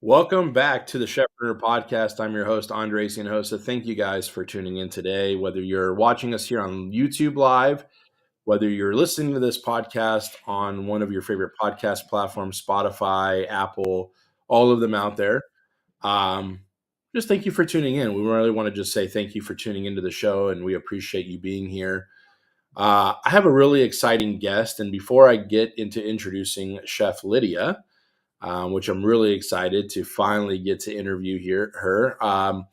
Welcome back to the Chefpreneur Podcast. I'm your host, Andres Hinojosa. Thank you guys for tuning in today. Whether you're watching us here on YouTube Live, whether you're listening to this podcast on one of your favorite podcast platforms, Spotify, Apple, all of them out there, um, just thank you for tuning in. We really want to just say thank you for tuning into the show, and we appreciate you being here. I have a really exciting guest, and before I get into introducing Chef Lydia, which I'm really excited to finally get to interview her.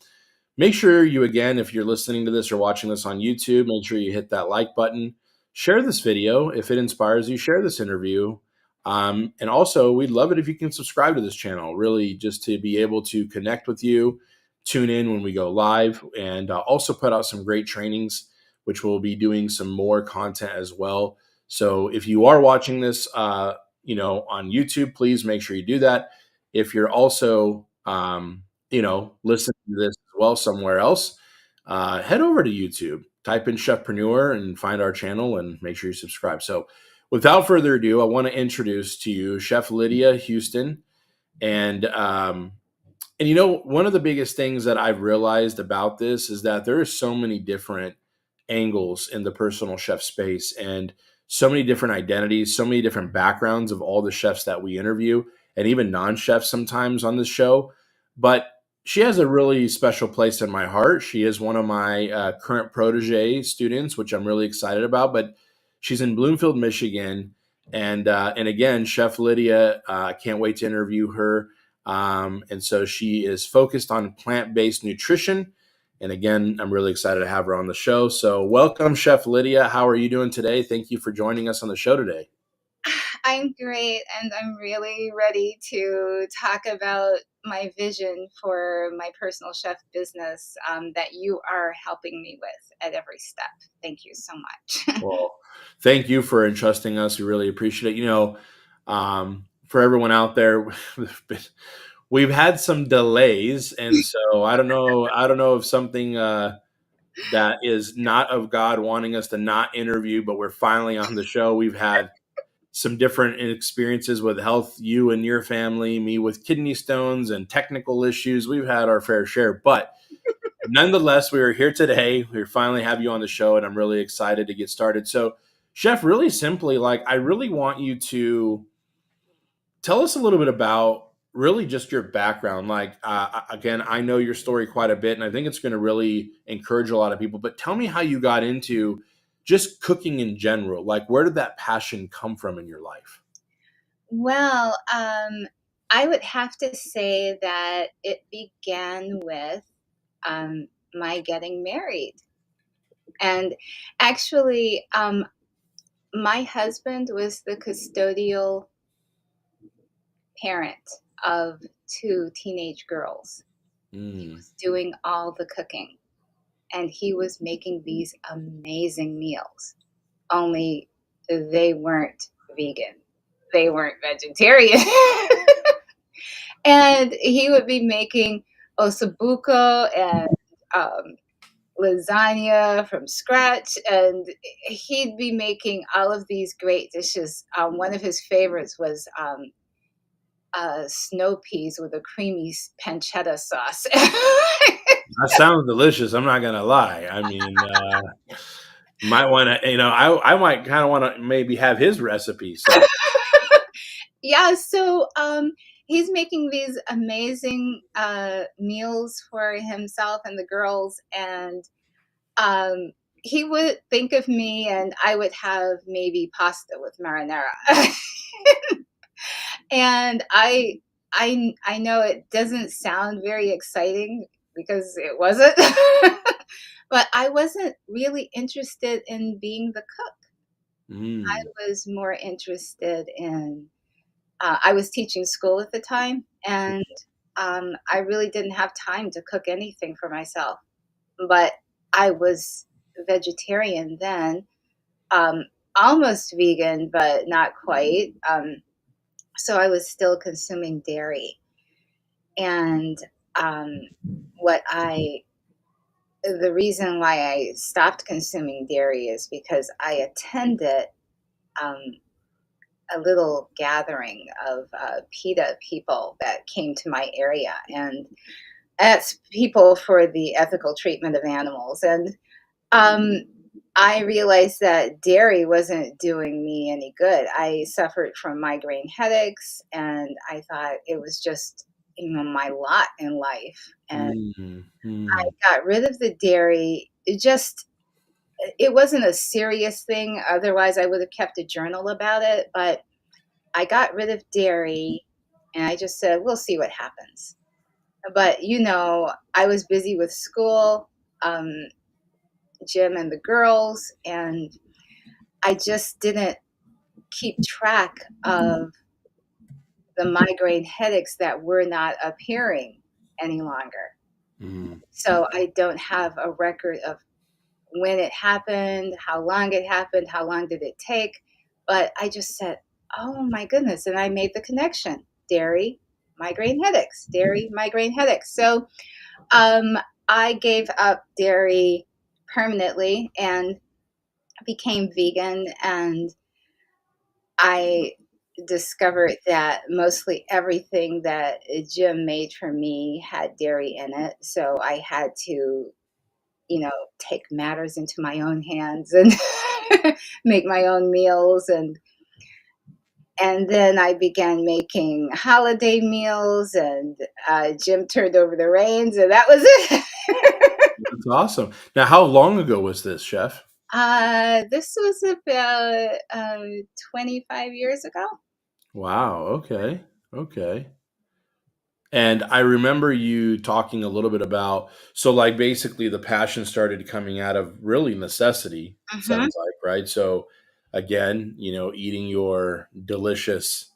Make sure you, again, if you're listening to this or watching this on YouTube, make sure you hit that like button. Share this video. If it inspires you, share this interview. And also, we'd love it if you can subscribe to this channel, really just to be able to connect with you, tune in when we go live, and also put out some great trainings, which we'll be doing some more content as well. So if you are watching this, on YouTube, please make sure you do that. If you're also, listening to this as well somewhere else, head over to YouTube, type in Chefpreneur and find our channel and make sure you subscribe. So without further ado, I want to introduce to you Chef Lydia Huston. And one of the biggest things that I've realized about this is that there are so many different angles in the personal chef space and so many different identities, so many different backgrounds of all the chefs that we interview and even non-chefs sometimes on this show. But she has a really special place in my heart. She is one of my current protege students, which I'm really excited about. But she's in Bloomfield, Michigan. And again, Chef Lydia, I can't wait to interview her. And so she is focused on plant-based nutrition. And again, I'm really excited to have her on the show. So welcome, Chef Lydia. How are you doing today? Thank you for joining us on the show today. I'm great, and I'm really ready to talk about my vision for my personal chef business that you are helping me with at every step. Thank you so much. Well, thank you for entrusting us. We really appreciate it. For everyone out there, we've had some delays, and so I don't know if something that is not of God wanting us to not interview, but we're finally on the show. We've had some different experiences with health, you and your family, me with kidney stones and technical issues. We've had our fair share, but nonetheless, we are here today. We finally have you on the show, and I'm really excited to get started. So, Chef, really simply, I really want you to tell us a little bit about really just your background. Again, I know your story quite a bit, and I think it's going to really encourage a lot of people. But tell me how you got into just cooking in general. Like, where did that passion come from in your life? Well, I would have to say that it began with my getting married. And actually, my husband was the custodial parent of two teenage girls. He Mm. was doing all the cooking, and he was making these amazing meals. Only they weren't vegan. They weren't vegetarian. And he would be making ossobuco and um, lasagna from scratch, and he'd be making all of these great dishes. One of his favorites was snow peas with a creamy pancetta sauce. That sounds delicious. I'm not gonna lie. I mean, might want to, I might kind of want to maybe have his recipe. So, Yeah, so he's making these amazing meals for himself and the girls, and um, he would think of me, and I would have maybe pasta with marinara. And I know it doesn't sound very exciting because it wasn't, but I wasn't really interested in being the cook. I mm, was more interested in I was teaching school at the time, and I really didn't have time to cook anything for myself. But I was vegetarian then, um, almost vegan, but not quite. So I was still consuming dairy. And um, what I, the reason why I stopped consuming dairy is because I attended um, a little gathering of PETA people that came to my area, and that's people for the ethical treatment of animals. And um, I realized that dairy wasn't doing me any good. I suffered from migraine headaches, and I thought it was just, my lot in life. And Mm, I mm, got rid of the dairy. It wasn't a serious thing. Otherwise, I would have kept a journal about it. But I got rid of dairy, and I just said, we'll see what happens. But, I was busy with school, um, gym and the girls, and I just didn't keep track of the migraine headaches that were not appearing any longer. mm. So I don't have a record of when it happened, how long it happened, how long did it take. But I just said, oh my goodness. And I made the connection: dairy, migraine headaches, dairy, migraine headaches. So um, I gave up dairy permanently and became vegan. And I discovered that mostly everything that Jim made for me had dairy in it. So I had to, take matters into my own hands and make my own meals. And then I began making holiday meals, and Jim turned over the reins, and that was it. That's awesome. Now, how long ago was this, Chef? This was about 25 years ago. Wow. Okay. Okay. And I remember you talking a little bit about, so like basically the passion started coming out of really necessity, Hmm. sounds like, right? So again, eating your delicious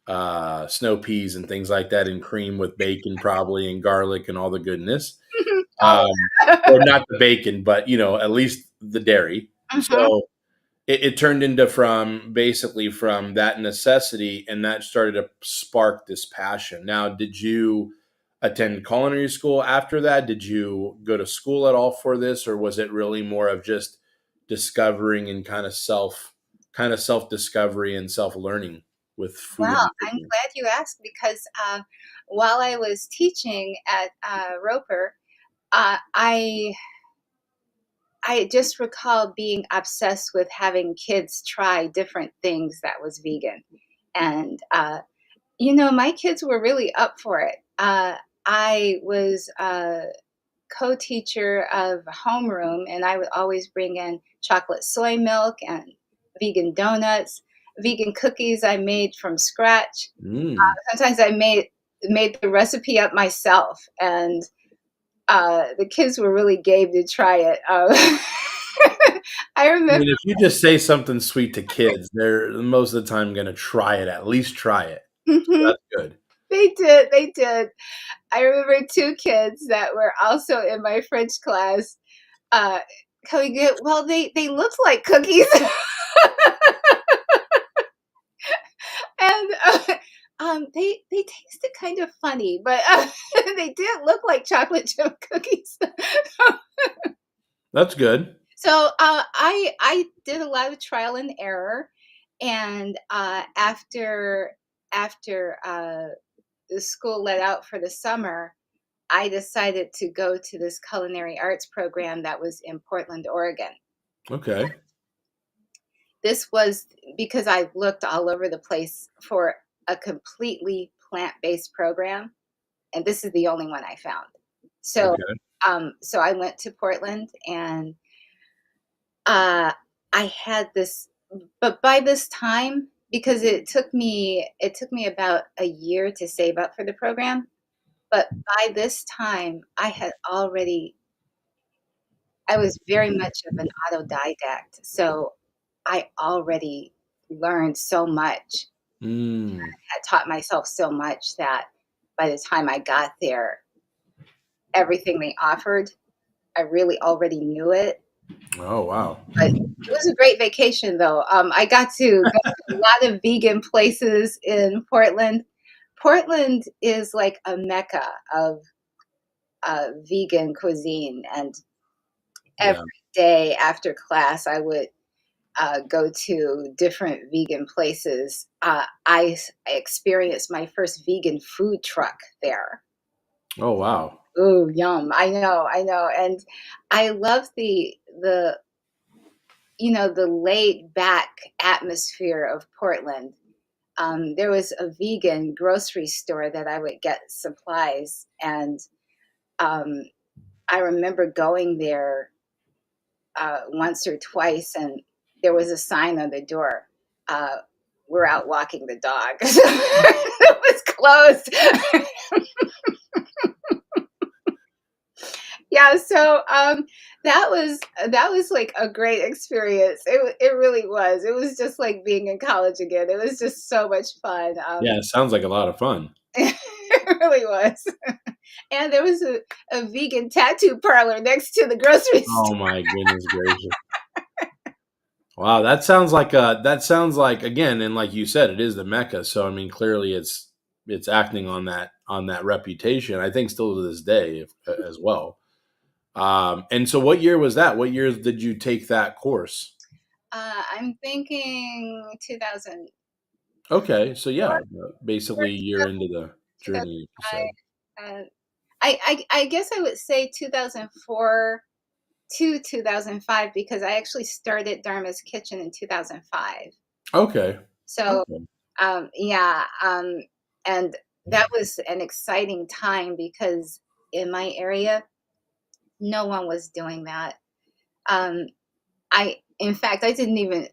snow peas and things like that in cream with bacon probably and garlic and all the goodness. All of Or that. not the bacon, but at least the dairy. Hmm. So it turned into from basically from that necessity, and that started to spark this passion. Now, did you attend culinary school after that? Did you go to school at all for this, or was it really more of just discovering and kind of self discovery and self learning with food Well, and I'm cooking? glad you asked, because while I was teaching at Roper, I just recall being obsessed with having kids try different things that was vegan. And, my kids were really up for it. I was a co teacher of homeroom, and I would always bring in chocolate soy milk and vegan donuts, vegan cookies I made from scratch. Mm. Sometimes I made the recipe up myself, and the kids were really game to try it. I I remember. mean, if you just say something sweet to kids, they're most of the time going to try it, at least try it. So Mhm. that's good. They did. I remember two kids that were also in my French class, uh, coming in. Well, they looked like cookies, and they tasted kind of funny, but they did look like chocolate chip cookies. That's good. So I did a lot of trial and error, and after the school let out for the summer, I decided to go to this culinary arts program that was in Portland, Oregon. Okay. This was because I looked all over the place for a completely plant-based program, and this is the only one I found. So, Okay. so I went to Portland, and uh, I had this. But by this time, because it took me about a year to save up for the program. But by this time, I was very much of an autodidact. So I already learned so much, Mm. had taught myself so much, that by the time I got there, everything they offered, I really already knew it. Oh, wow. But it was a great vacation, though. I got to go to a lot of vegan places in Portland. Portland is like a mecca of vegan cuisine, and every Yeah. day after class, I would go to different vegan places. I experienced my first vegan food truck there. Oh, wow. Ooh, yum! I know, and I love the the laid back atmosphere of Portland. There was a vegan grocery store that I would get supplies, and um, I remember going there once or twice, and there was a sign on the door. Uh, we're out walking the dog. It was closed. Yeah, so that was like a great experience. It really was. It was just like being in college again. It was just so much fun. Yeah, it sounds like a lot of fun. It really was. And there was a vegan tattoo parlor next to the grocery Oh store. my goodness gracious. Wow, that sounds like, again, and like you said, it is the Mecca. So I mean, clearly it's acting on that reputation. I think still to this day, as well. And so, what year was that? What years did you take that course? I'm thinking 2004, Okay, so yeah, basically you're into the journey, like you 2005. said. Uh, I guess I would say 2004 to 2005 because I actually started Dharma's Kitchen in 2005. Okay, So, okay, yeah, and that was an exciting time because in my area, no one was doing that. Um, in fact, I didn't even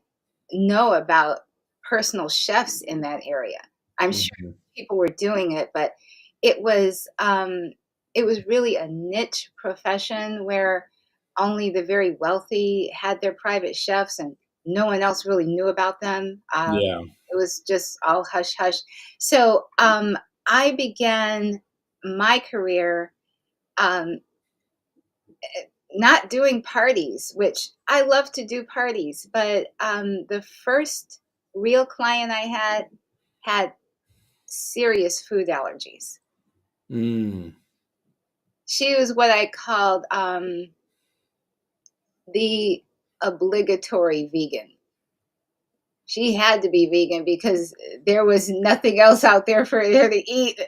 know about personal chefs in that area. I'm sure mhm, people were doing it, but it was um, it was really a niche profession where only the very wealthy had their private chefs, and no one else really knew about them. yeah, It was just all hush hush. So I began my career um, not doing parties, which I love to do parties, but the first real client I had serious food allergies. mm, She was what I called the obligatory vegan. She had to be vegan because there was nothing else out there for her to eat.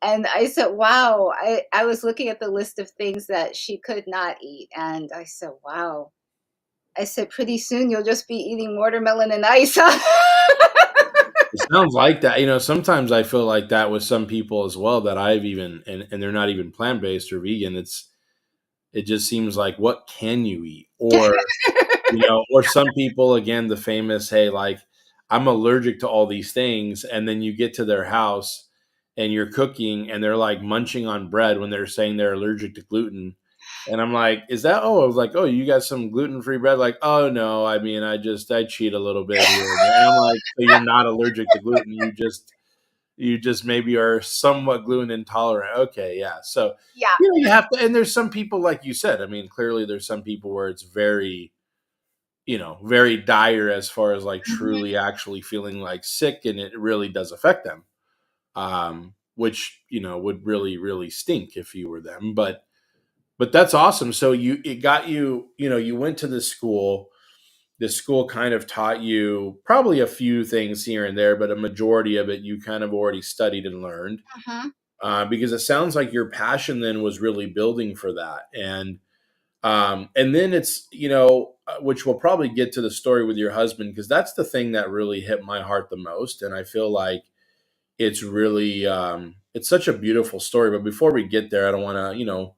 And I said, wow, I was looking at the list of things that she could not eat. And I said, wow, I said, pretty soon you'll just be eating watermelon and ice. it sounds like that. You know, sometimes I feel like that with some people as well that I've even, and they're not even plant based or vegan. It just seems like, what can you eat? Or, or some people, again, the famous, hey, like, I'm allergic to all these things. And then you get to their house and you're cooking and they're like munching on bread when they're saying they're allergic to gluten. And I'm like, is that, oh, I was like, oh, you got some gluten free bread? Like, oh, no, I mean, I cheat a little bit here and there. And I'm like, so you're not allergic to gluten. You just maybe are somewhat gluten intolerant. Okay. Yeah. So, Yeah. you have to, and there's some people, like you said, I mean, clearly there's some people where it's very, very dire as far as like Mhm. truly actually feeling like sick, and it really does affect them. Which, would really, really stink if you were them. But that's awesome. So it got you, you went to this school kind of taught you probably a few things here and there, but a majority of it you kind of already studied and learned. Mhm. Because it sounds like your passion then was really building for that. And then it's, which we'll probably get to the story with your husband, because that's the thing that really hit my heart the most. And I feel like it's really, it's such a beautiful story. But before we get there, I don't want to,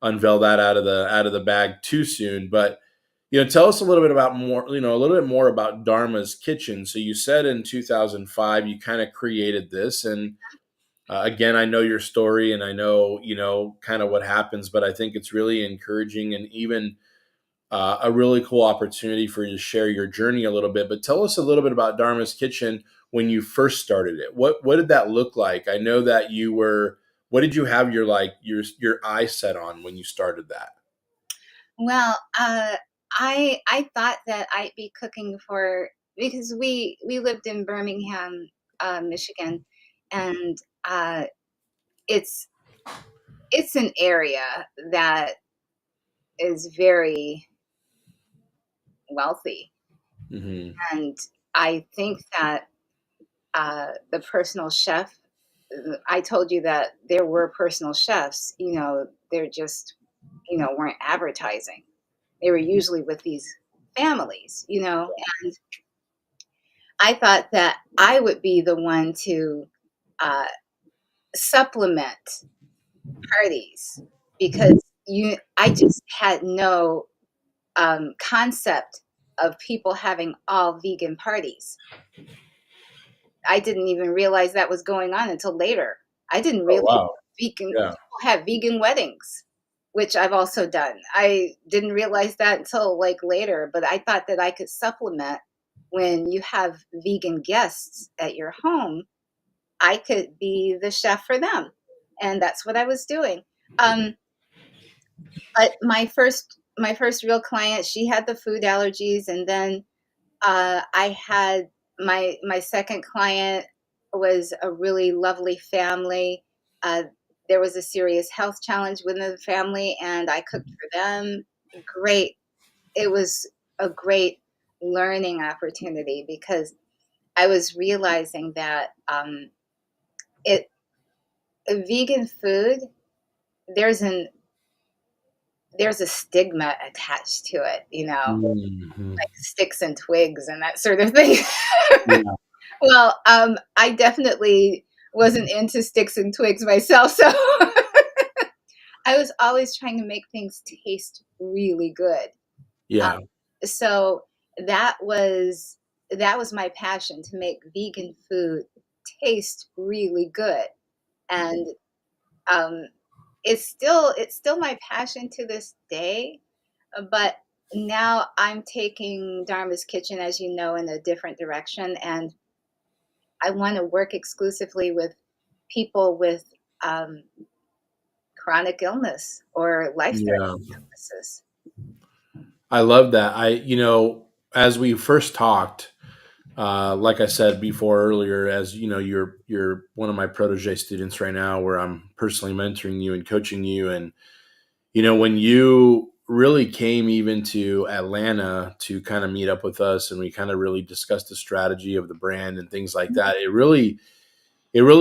unveil that out of the bag too soon. But, tell us a little bit about more, a little bit more about Dharma's Kitchen. So you said in 2005, you kind of created this, and again, I know your story and I know, kind of what happens, but I think it's really encouraging and even a really cool opportunity for you to share your journey a little bit. But tell us a little bit about Dharma's Kitchen when you first started it. What did that look like? I know that what did you have your eyes set on when you started that? Well, I thought that I'd be cooking for because we lived in Birmingham, Michigan, and it's it's an area that is very wealthy. Hmm. And I think that the personal chef, I told you that there were personal chefs, they're just, weren't advertising. They were usually with these families, and I thought that I would be the one to uh, supplement parties because I just had no concept of people having all vegan parties. I didn't even realize that was going on until later. I didn't Oh, realize wow. vegan Yeah. people have vegan weddings, which I've also done. I didn't realize that until like later, but I thought that I could supplement when you have vegan guests at your home. I could be the chef for them, and that's what I was doing. Um, but my first real client, she had the food allergies, and then I had my second client was a really lovely family. Uh, there was a serious health challenge within the family, and I cooked for them. Great. It was a great learning opportunity because I was realizing that it vegan food there's an there's a stigma attached to it, Hmm. like sticks and twigs and that sort of thing. Yeah. Well, I definitely wasn't into sticks and twigs myself, so I was always trying to make things taste really good. Yeah. Um, so that was that was my passion, to make vegan food taste really good, and um, it's still my passion to this day. But now I'm taking Dharma's Kitchen, as you know, in a different direction, and I want to work exclusively with people with um, chronic illness or Yeah. life-threatening illnesses. I love that. As we first talked, like I said before earlier, as you know, you're one of my protege students right now, where I'm personally mentoring you and coaching you. And when you really came even to Atlanta to kind of meet up with us, and we kind of really discussed the strategy of the brand and things like that, it really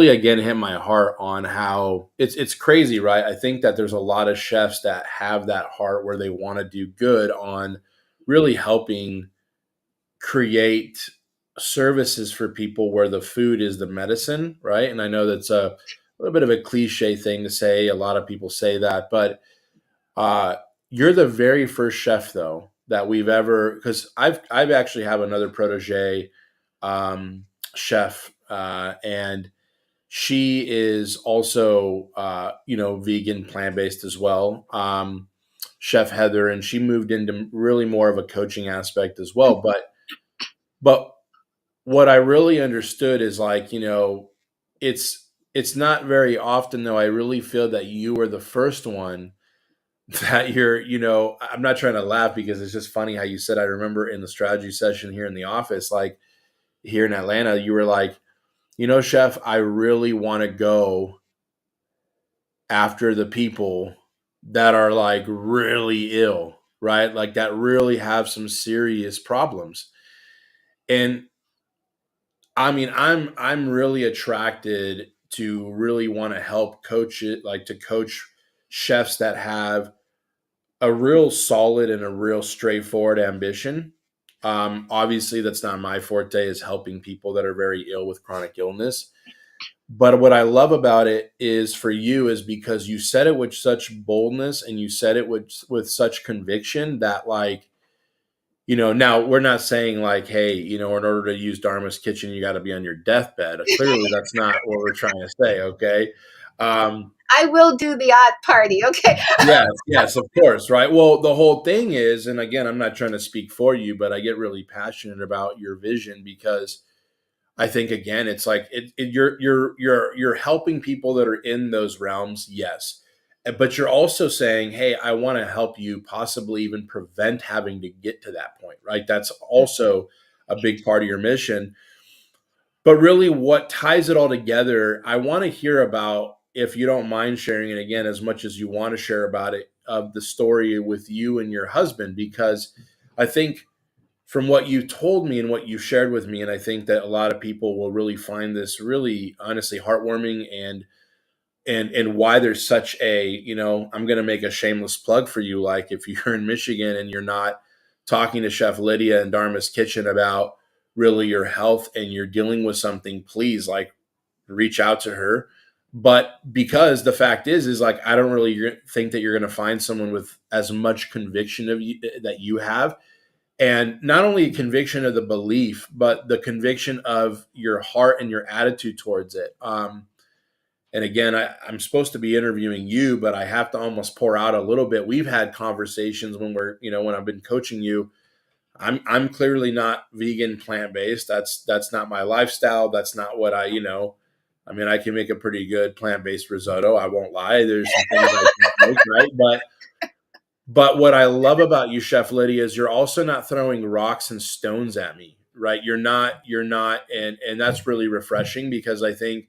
again hit my heart on how it's crazy, right? I think that there's a lot of chefs that have that heart where they want to do good on really helping create services for people where the food is the medicine, right? And I know that's a little bit of a cliche thing to say. A lot of people say that, but uh, you're the very first chef though that we've ever, because I've actually have another protege chef, and she is also vegan, plant-based as well, Chef Heather, and she moved into really more of a coaching aspect as well. But what I really understood is, like, it's not very often though I really feel that you were the first one that I'm not trying to laugh because it's just funny how you said, I remember in the strategy session here in the office, like here in Atlanta, you were like, chef, I really want to go after the people that are like really ill, right? Like that really have some serious problems. And I mean, I'm really attracted to really want to help coach it, like to coach chefs that have a real solid and a real straightforward ambition. Obviously, that's not my forte, is helping people that are very ill with chronic illness. But what I love about it is, for you, is because you said it with such boldness and you said it with such conviction that, like, now we're not saying like, hey, in order to use Dharma's Kitchen, you got to be on your deathbed. Clearly, that's not what we're trying to say. Okay. Um, I will do the odd party, okay? yes, yes, of course. Right. Well, the whole thing is, and again, I'm not trying to speak for you, but I get really passionate about your vision because I think, again, it's like you're helping people that are in those realms, yes, but you're also saying, hey, I want to help you possibly even prevent having to get to that point, right? That's also a big part of your mission. But really, what ties it all together, I want to hear about, if you don't mind sharing it again, as much as you want to share about it, of the story with you and your husband, because I think from what you told me and what you shared with me, and I think that a lot of people will really find this really honestly heartwarming, and why there's such a, I'm going to make a shameless plug for you. Like, if you're in Michigan and you're not talking to Chef Lydia in Dharma's Kitchen about really your health and you're dealing with something, please, like, reach out to her. But because the fact is like, I don't really think that you're going to find someone with as much conviction of you that you have, and not only a conviction of the belief, but the conviction of your heart and your attitude towards it. And again, I'm supposed to be interviewing you, but I have to almost pour out a little bit. We've had conversations when when I've been coaching you. I'm clearly not vegan, plant based. That's not my lifestyle. That's not what I mean, I can make a pretty good plant based risotto. I won't lie. There's some things I can't make, right? But what I love about you, Chef Lydia, is you're also not throwing rocks and stones at me, right? You're not, and that's really refreshing, because I think,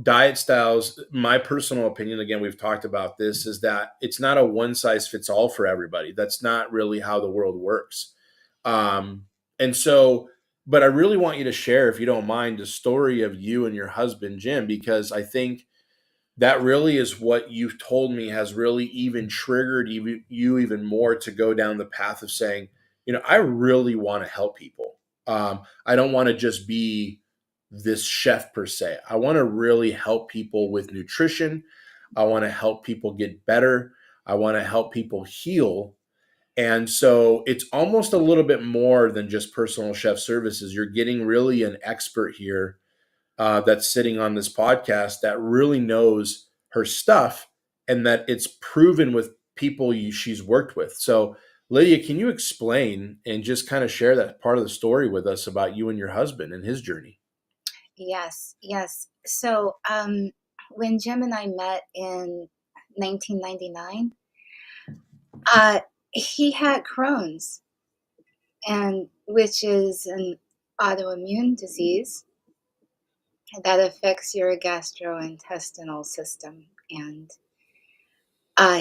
diet styles, my personal opinion, again, we've talked about this, is that it's not a one size fits all for everybody. That's not really how the world works. And so, but I really want you to share, if you don't mind, the story of you and your husband, Jim, because I think that really is what you've told me has really even triggered you even more to go down the path of saying, I really want to help people. I don't want to just be this chef per se. I want to really help people with nutrition. I want to help people get better. I want to help people heal. And so it's almost a little bit more than just personal chef services. You're getting really an expert here, that's sitting on this podcast, that really knows her stuff, and that it's proven with people she's worked with. So, Lydia, can you explain and just kind of share that part of the story with us about you and your husband and his journey? Yes, yes. So, when Jim and I met in 1999, he had Crohn's, and which is an autoimmune disease that affects your gastrointestinal system. And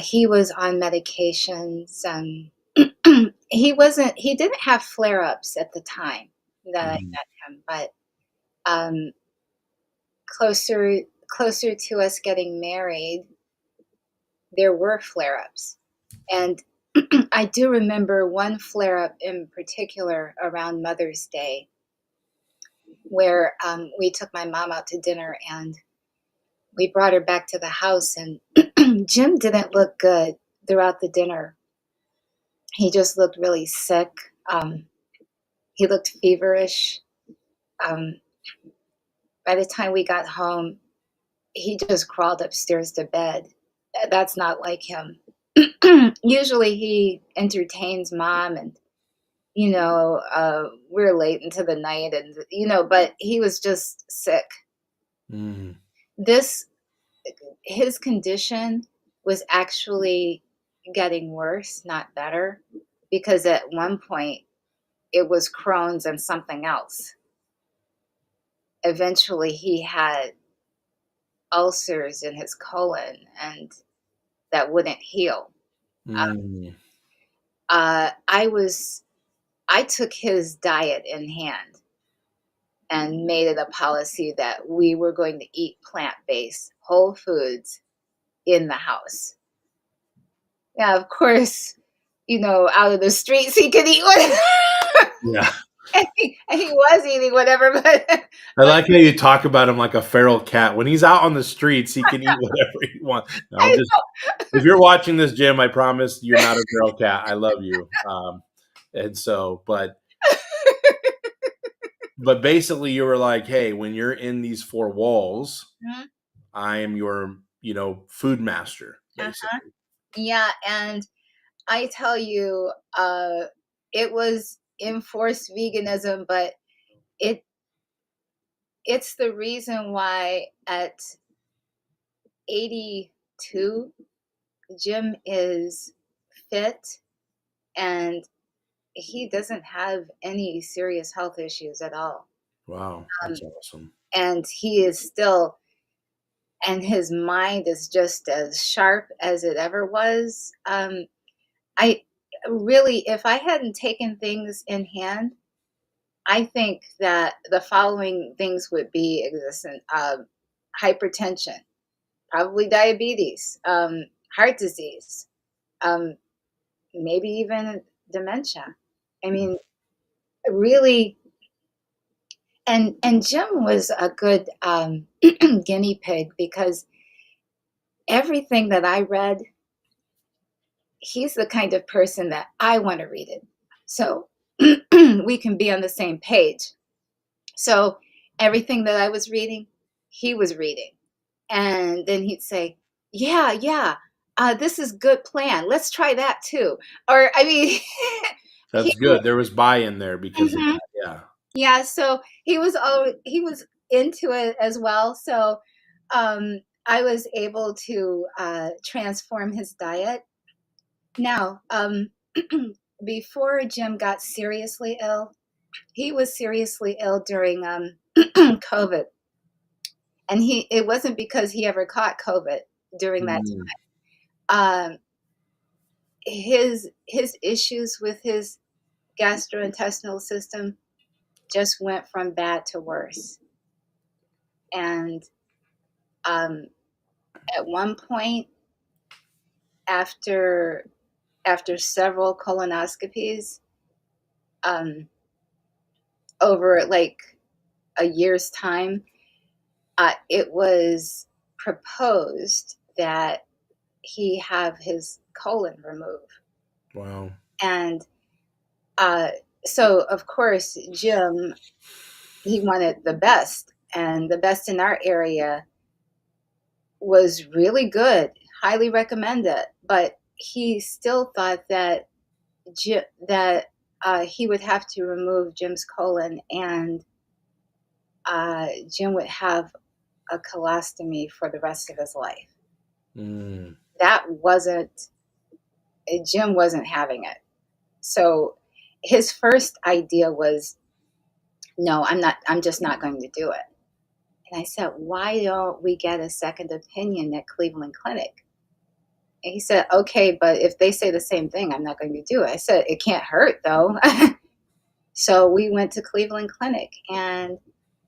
he was on medications. He didn't have flare-ups at the time that I Mhm. met him, but um, closer to us getting married, there were flare-ups. And I do remember one flare-up in particular around Mother's Day, where we took my mom out to dinner and we brought her back to the house, and Jim didn't look good throughout the dinner. He just looked really sick. Um, he looked feverish. Um, by the time we got home, he just crawled upstairs to bed. That's not like him. Usually he entertains mom, and we're late into the night, and but he was just sick. Mm. This His condition was actually getting worse, not better, because at one point it was Crohn's and something else. Eventually he had ulcers in his colon, and that wouldn't heal. Mm. I took his diet in hand and made it a policy that we were going to eat plant-based, whole foods in the house. Yeah, of course, out of the streets he could eat whatever. Yeah. And he was eating whatever, but I like how you talk about him like a feral cat. When he's out on the streets, he can eat whatever he wants. No, I'm I just, if you're watching this, Jim, I promise you're not a feral cat. I love you. And so, but basically you were like, hey, when you're in these four walls, know. I am your, food master, Uh-huh. basically. Yeah, and I tell you, it was enforced veganism, but it it's the reason why at 82, Jim is fit and he doesn't have any serious health issues at all. Wow, that's Um, awesome. and he is still, and his mind is just as sharp as it ever was. I really, if I hadn't taken things in hand, I think that the following things would be existent: hypertension, probably diabetes, heart disease, um, maybe even dementia. I mean, really. And Jim was a good guinea pig, because everything that I read, he's the kind of person that I want to read it. So we can be on the same page. So everything that I was reading, he was reading. And then he'd say, yeah, yeah, this is good plan. Let's try that too. Or, I mean, he That's good. There was buy-in there because of mhm. that. Yeah. Yeah, so he was into it as well. So I was able to transform his diet. Now, before Jim got seriously ill, he was seriously ill during COVID, and it wasn't because he ever caught COVID during that Mm. time. His issues with his gastrointestinal system just went from bad to worse, and um, at one point, after several colonoscopies, um, over like a year's time, it was proposed that he have his colon removed. Wow. And uh, so, of course, Jim, he wanted the best, and the best in our area was really good, highly recommend it. But he still thought that he would have to remove Jim's colon, and Jim would have a colostomy for the rest of his life. Mm. That wasn't Jim wasn't having it. So his first idea was, no, I'm just not going to do it. And I said, why don't we get a second opinion at Cleveland Clinic? And he said, okay, but if they say the same thing, I'm not going to do it. I said, it can't hurt though. So we went to Cleveland Clinic, and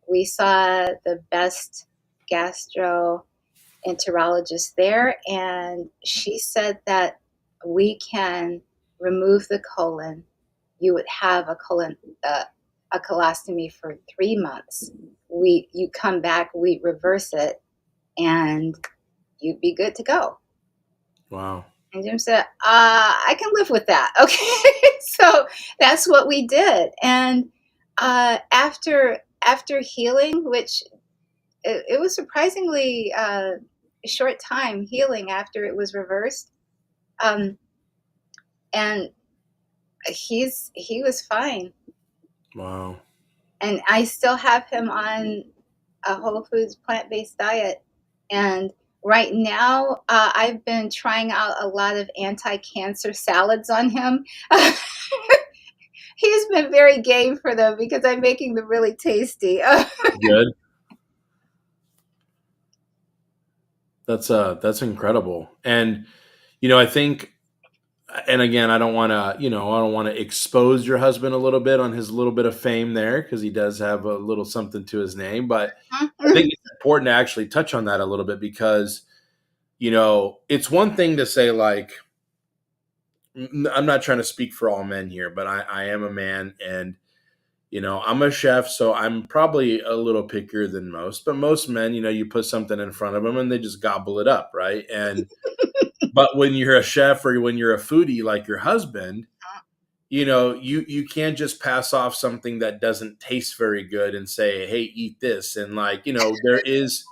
we saw the best gastroenterologist there, and she said that we can remove the colon. You would have a colostomy for 3 months. You come back, we reverse it, and you'd be good to go. Wow. And Jim said, I can live with that. Okay. So that's what we did. And after healing, which it was surprisingly a short time healing after it was reversed, um, and he was fine. Wow. And I still have him on a whole foods plant-based diet. And right now, I've been trying out a lot of anti-cancer salads on him. He's been very game for them because I'm making them really tasty. Good. That's incredible. And I think, and again, I don't want to expose your husband a little bit on his little bit of fame there, because he does have a little something to his name, but I think it's important to actually touch on that a little bit, because it's one thing to say, like, I'm not trying to speak for all men here, but I am a man, and I'm a chef, so I'm probably a little pickier than most. But most men, you put something in front of them and they just gobble it up, right? And but when you're a chef, or when you're a foodie like your husband, you can't just pass off something that doesn't taste very good and say, "Hey, eat this." And like, there is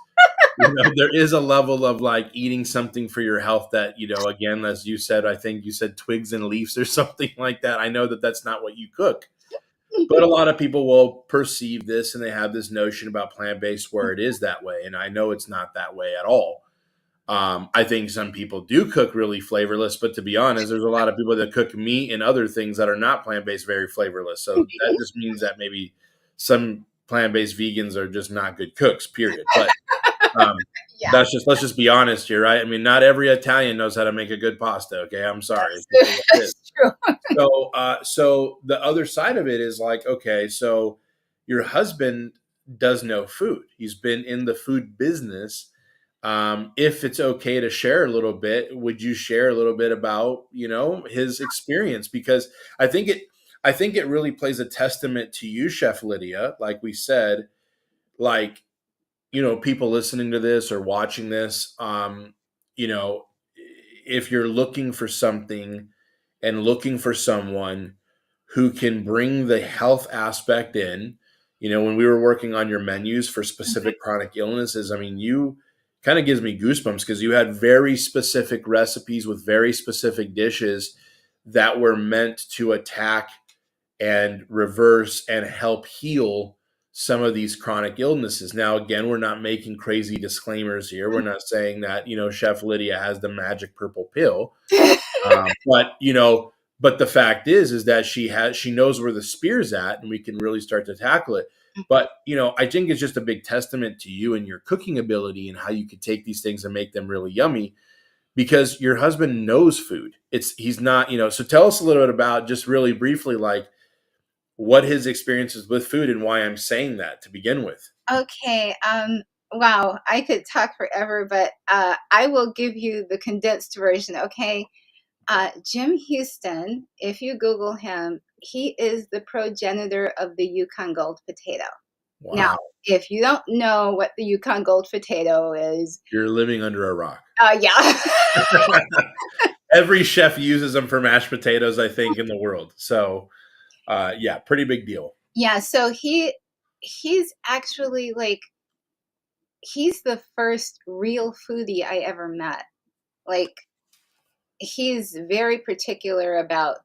a level of like eating something for your health that, again, as you said, I think you said twigs and leaves or something like that. I know that that's not what you cook, but a lot of people will perceive this, and they have this notion about plant-based where it is that way. And I know it's not that way at all. I think some people do cook really flavorless, but to be honest, there's a lot of people that cook meat and other things that are not plant-based very flavorless. So that just means that maybe some plant-based vegans are just not good cooks, period. But Yeah, let's just be honest here, right? I mean, not every Italian knows how to make a good pasta. Okay, I'm sorry. that's It's just the way it is. true. So the other side of it is like, okay, so your husband does know food. He's been in the food business. If it's okay to share a little bit, would you share a little bit about, his experience? Because I think it, I think it really plays a testament to you, Chef Lydia, like we said, like, people listening to this or watching this, you know, if you're looking for something and looking for someone who can bring the health aspect in, when we were working on your menus for specific chronic illnesses, I mean, you kind of gives me goosebumps because you had very specific recipes with very specific dishes that were meant to attack and reverse and help heal some of these chronic illnesses. Now, again, we're not making crazy disclaimers here. We're not saying that, Chef Lydia has the magic purple pill. But the fact is that she knows where the spear's at and we can really start to tackle it. But, I think it's just a big testament to you and your cooking ability and how you could take these things and make them really yummy because your husband knows food. He's not, so tell us a little bit about just really briefly, like, what his experience is with food and why I'm saying that to begin with. Okay. Wow. I could talk forever, but I will give you the condensed version. Okay. Jim Huston, if you Google him, he is the progenitor of the Yukon Gold potato. Now, Wow. if you don't know what the Yukon Gold potato is, You're living under a rock. yeah. Every chef uses them for mashed potatoes, I think, in the world. So, yeah, pretty big deal. Yeah. So he's actually like, he's the first real foodie I ever met. Like, he's very particular about,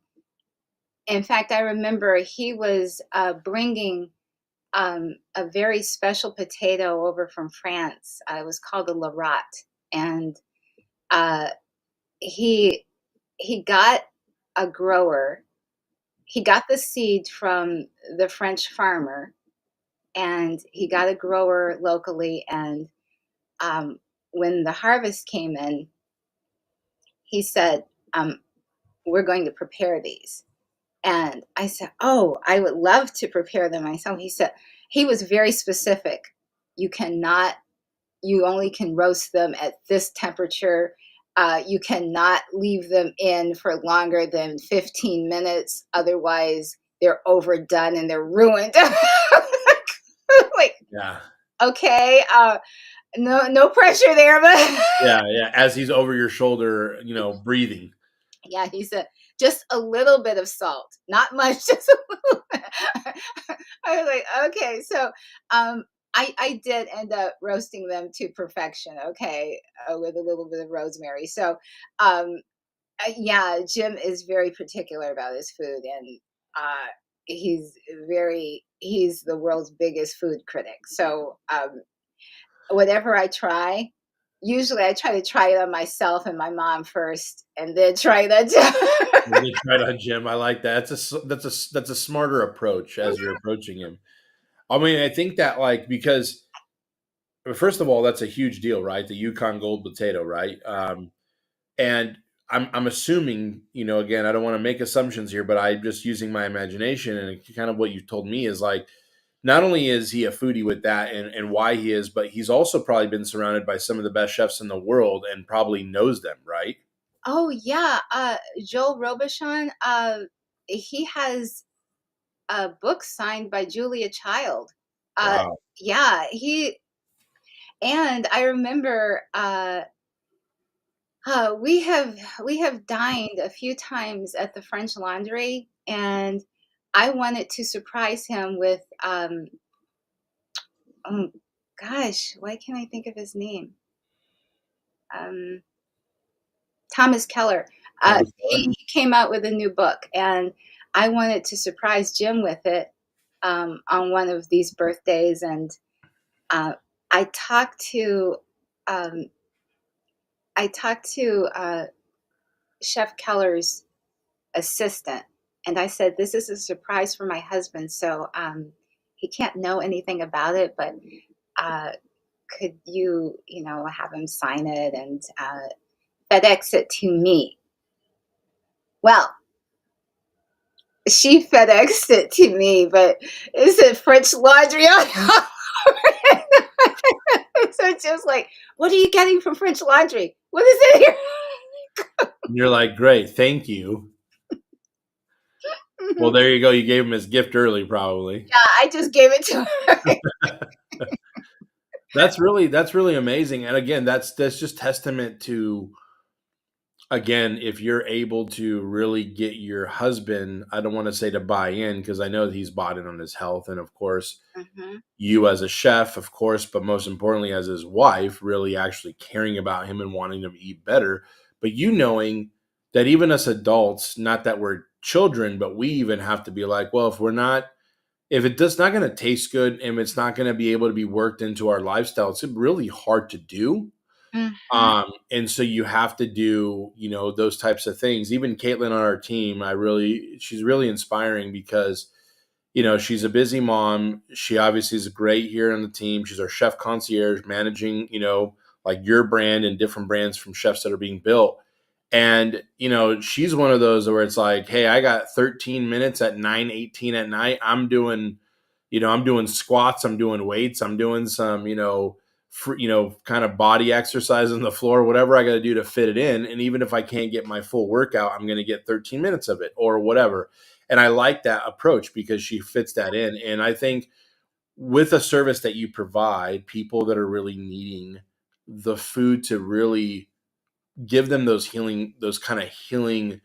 in fact, I remember he was bringing a very special potato over from France. It was called a Larat. And uh, he got a grower. He got the seed from the French farmer, and he got a grower locally. And when the harvest came in, he said, "We're going to prepare these." And I said, "Oh, I would love to prepare them myself." He said, he was very specific. You cannot, you only can roast them at this temperature. You cannot leave them in for longer than 15 minutes. Otherwise, they're overdone and they're ruined. Like, Yeah. okay, no pressure there, but Yeah. Yeah. As he's over your shoulder, breathing. yeah, he said, just a little bit of salt, not much, just a little bit. I was like, okay. So I did end up roasting them to perfection, okay, with a little bit of rosemary. So yeah, Jim is very particular about his food, and he's he's the world's biggest food critic. So whatever I try, usually I try to try it on myself and my mom first, and then try that. Really tried on Jim. I like that. That's a smarter approach as you're approaching him. I mean, I think that because first of all, that's a huge deal, right? The Yukon Gold potato, right? And I'm assuming, again, I don't want to make assumptions here, but I'm just using my imagination and kind of what you told me is like, not only is he a foodie with that and why he is, but he's also probably been surrounded by some of the best chefs in the world and probably knows them, right? Oh yeah, Joel Robuchon. He has a book signed by Julia Child. Uh, Wow. yeah, he, and I remember we have dined a few times at the French Laundry, and I wanted to surprise him with oh gosh, why can't I think of his name? Um, Thomas Keller. Thomas Keller. He came out with a new book, and I wanted to surprise Jim with it on one of these birthdays. And uh, I talked to um, Chef Keller's assistant, and I said, "This is a surprise for my husband, so he can't know anything about it, but uh, could you, have him sign it and FedEx it to me?" Well, she FedExed it to me, but it said French Laundry on top of it. So it's just like, what are you getting from French Laundry? What is it here? And you're like, great, thank you. Well, Mhm. there you go. You gave him his gift early, probably. Yeah, I just gave it to her. That's really amazing. And again, that's just testament to, again, if you're able to really get your husband, I don't want to say to buy in because I know that he's bought in on his health. And of course, Mhm, you as a chef, of course, but most importantly, as his wife, really actually caring about him and wanting him to eat better. But you knowing that even as adults, not that we're children, but we even have to be like, well, if it does not going to taste good and it's not going to be able to be worked into our lifestyle, it's really hard to do. mhm, And so you have to do, those types of things. Even Caitlin on our team, she's really inspiring because, she's a busy mom. She obviously is great here on the team. She's our chef concierge managing, like your brand and different brands from chefs that are being built. And, she's one of those where it's like, hey, I got 13 minutes at 9:18 at night. I'm doing squats, I'm doing weights, I'm doing some, kind of body exercise on the floor, whatever I got to do to fit it in. And even if I can't get my full workout, I'm going to get 13 minutes of it or whatever. And I like that approach because she fits that in. And I think with a service that you provide, people that are really needing the food to really give them those kind of healing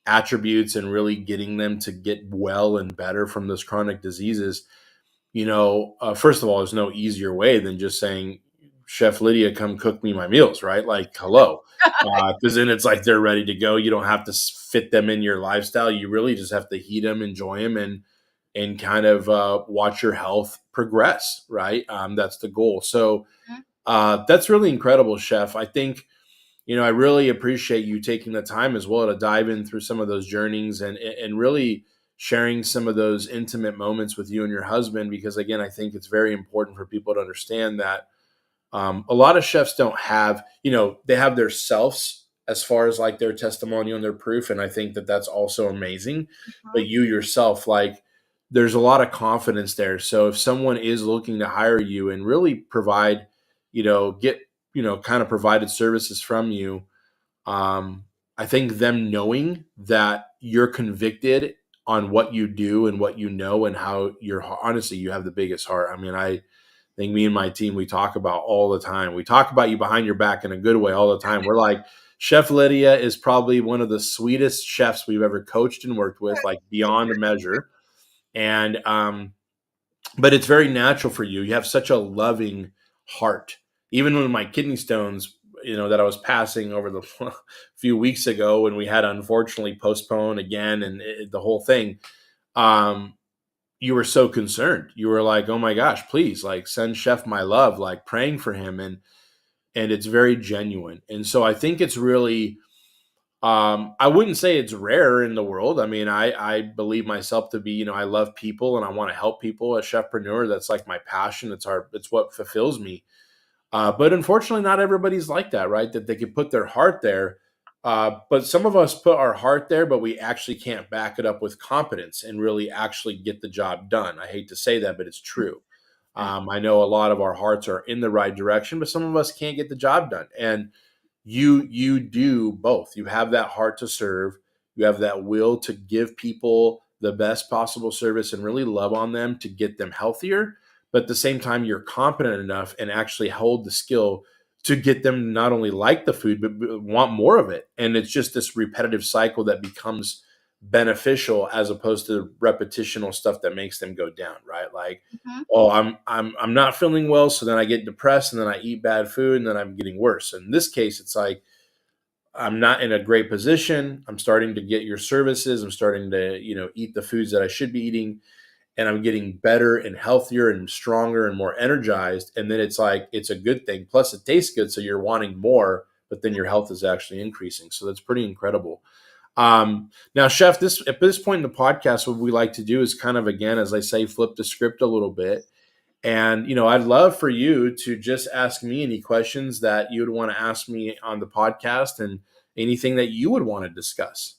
attributes and really getting them to get well and better from those chronic diseases. First of all, there's no easier way than just saying, Chef Lydia, come cook me my meals, right? Like, hello. Because then it's like they're ready to go. You don't have to fit them in your lifestyle. You really just have to heat them, enjoy them, and kind of watch your health progress, right? That's the goal. So mhm. that's really incredible, Chef. I think I really appreciate you taking the time as well to dive in through some of those journeys and really sharing some of those intimate moments with you and your husband, because again, I think it's very important for people to understand that a lot of chefs don't have, they have their selves as far as like their testimonial and their proof. And I think that that's also amazing. But you yourself, like, there's a lot of confidence there. So if someone is looking to hire you and really provide, get, kind of provided services from you, um, I think them knowing that you're convicted on what you do and what and how you're honestly, you have the biggest heart. I mean, I think me and my team, we talk about all the time. We talk about you behind your back in a good way all the time. We're like, Chef Lydia is probably one of the sweetest chefs we've ever coached and worked with, like beyond measure. And, but it's very natural for you. You have such a loving heart. Even when my kidney stones, that I was passing over the few weeks ago when we had unfortunately postponed again and the whole thing, um, you were so concerned. You were like, "Oh my gosh, please, like, send Chef my love," like praying for him, and it's very genuine. And so I think it's really, I wouldn't say it's rare in the world. I mean, I believe myself to be, I love people and I want to help people. A chefpreneur, that's like my passion. It's what fulfills me. But unfortunately, not everybody's like that, right? That they can put their heart there. But some of us put our heart there, but we actually can't back it up with competence and really actually get the job done. I hate to say that, but it's true. I know a lot of our hearts are in the right direction, but some of us can't get the job done. And you do both. You have that heart to serve. You have that will to give people the best possible service and really love on them to get them healthier. But at the same time, you're competent enough and actually hold the skill to get them not only like the food but want more of it. And it's just this repetitive cycle that becomes beneficial as opposed to repetitional stuff that makes them go down, right? Like, Mhm. oh, I'm not feeling well, so then I get depressed and then I eat bad food and then I'm getting worse. In this case, it's like I'm not in a great position. I'm starting to get your services. I'm starting to, eat the foods that I should be eating, and I'm getting better and healthier and stronger and more energized. And then it's like it's a good thing. Plus, it tastes good, so you're wanting more, but then your health is actually increasing. So that's pretty incredible. Now, Chef, at this point in the podcast, what we like to do is kind of, again, as I say, flip the script a little bit. And, I'd love for you to just ask me any questions that you would want to ask me on the podcast and anything that you would want to discuss.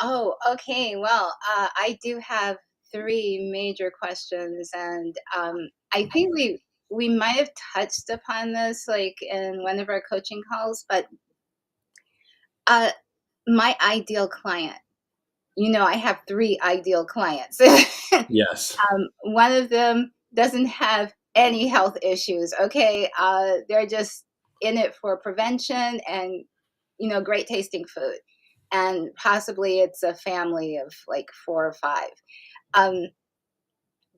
Oh, okay. Well, I do have three major questions, and I think we might have touched upon this like in one of our coaching calls, but uh, my ideal client. I have three ideal clients. Yes. One of them doesn't have any health issues. Okay, they're just in it for prevention and great tasting food, and possibly it's a family of like four or five. Um,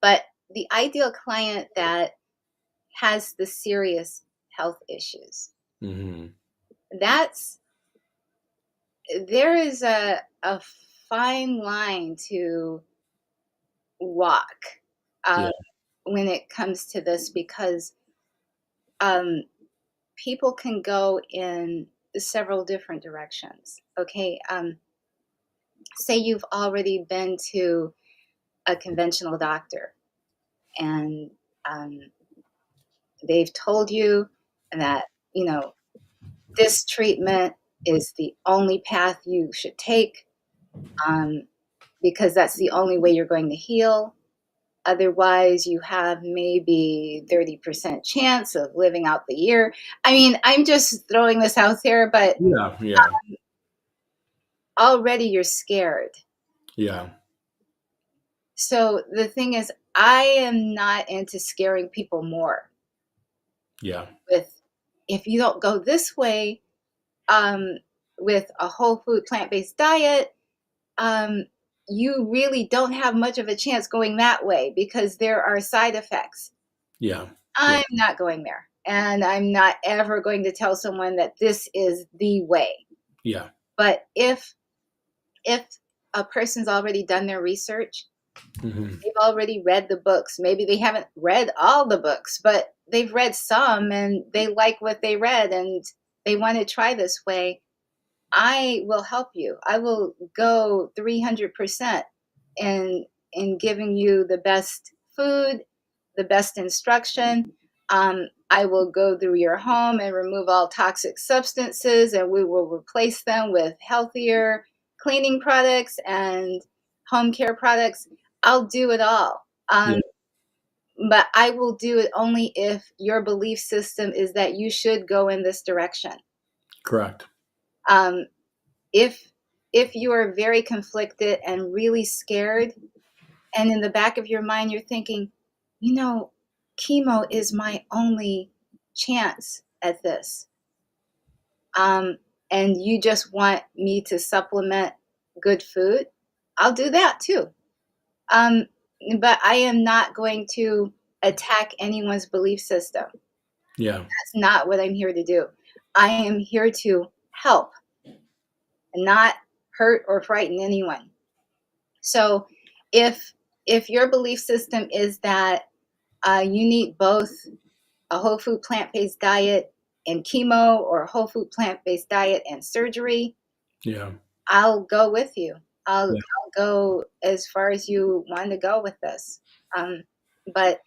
but the ideal client that has the serious health issues, Hmm. that's there is a fine line to walk Yeah. uh, when it comes to this, because um, people can go in several different directions. Okay, say you've already been to a conventional doctor, and um, they've told you that this treatment is the only path you should take, um, because that's the only way you're going to heal. Otherwise, you have maybe 30% chance of living out the year. I mean, I'm just throwing this out there, but Yeah. Yeah. already you're scared. Yeah. So the thing is, I am not into scaring people more Yeah. with, if you don't go this way, um, with a whole food plant-based diet, um, you really don't have much of a chance going that way because there are side effects. Yeah. Yeah. I'm not going there. And I'm not ever going to tell someone that this is the way. Yeah. But if a person's already done their research, Hmm. they've already read the books. Maybe they haven't read all the books, but they've read some and they like what they read and they want to try this way. I will help you. I will go 300% in giving you the best food, the best instruction. I will go through your home and remove all toxic substances, and we will replace them with healthier cleaning products and home care products. I'll do it all. Yeah. But I will do it only if your belief system is that you should go in this direction. Correct. Um, if you are very conflicted and really scared, and in the back of your mind you're thinking, you know chemo is my only chance at this, and you just want me to supplement good food, I'll do that too. um, but I am not going to attack anyone's belief system. Yeah. That's not what I'm here to do. I am here to help, not hurt or frighten anyone. So if your belief system is that you need both a whole food plant-based diet and chemo, or a whole food plant-based diet and surgery, Yeah. I'll go with you. Yeah. I'll go as far as you want to go with this. But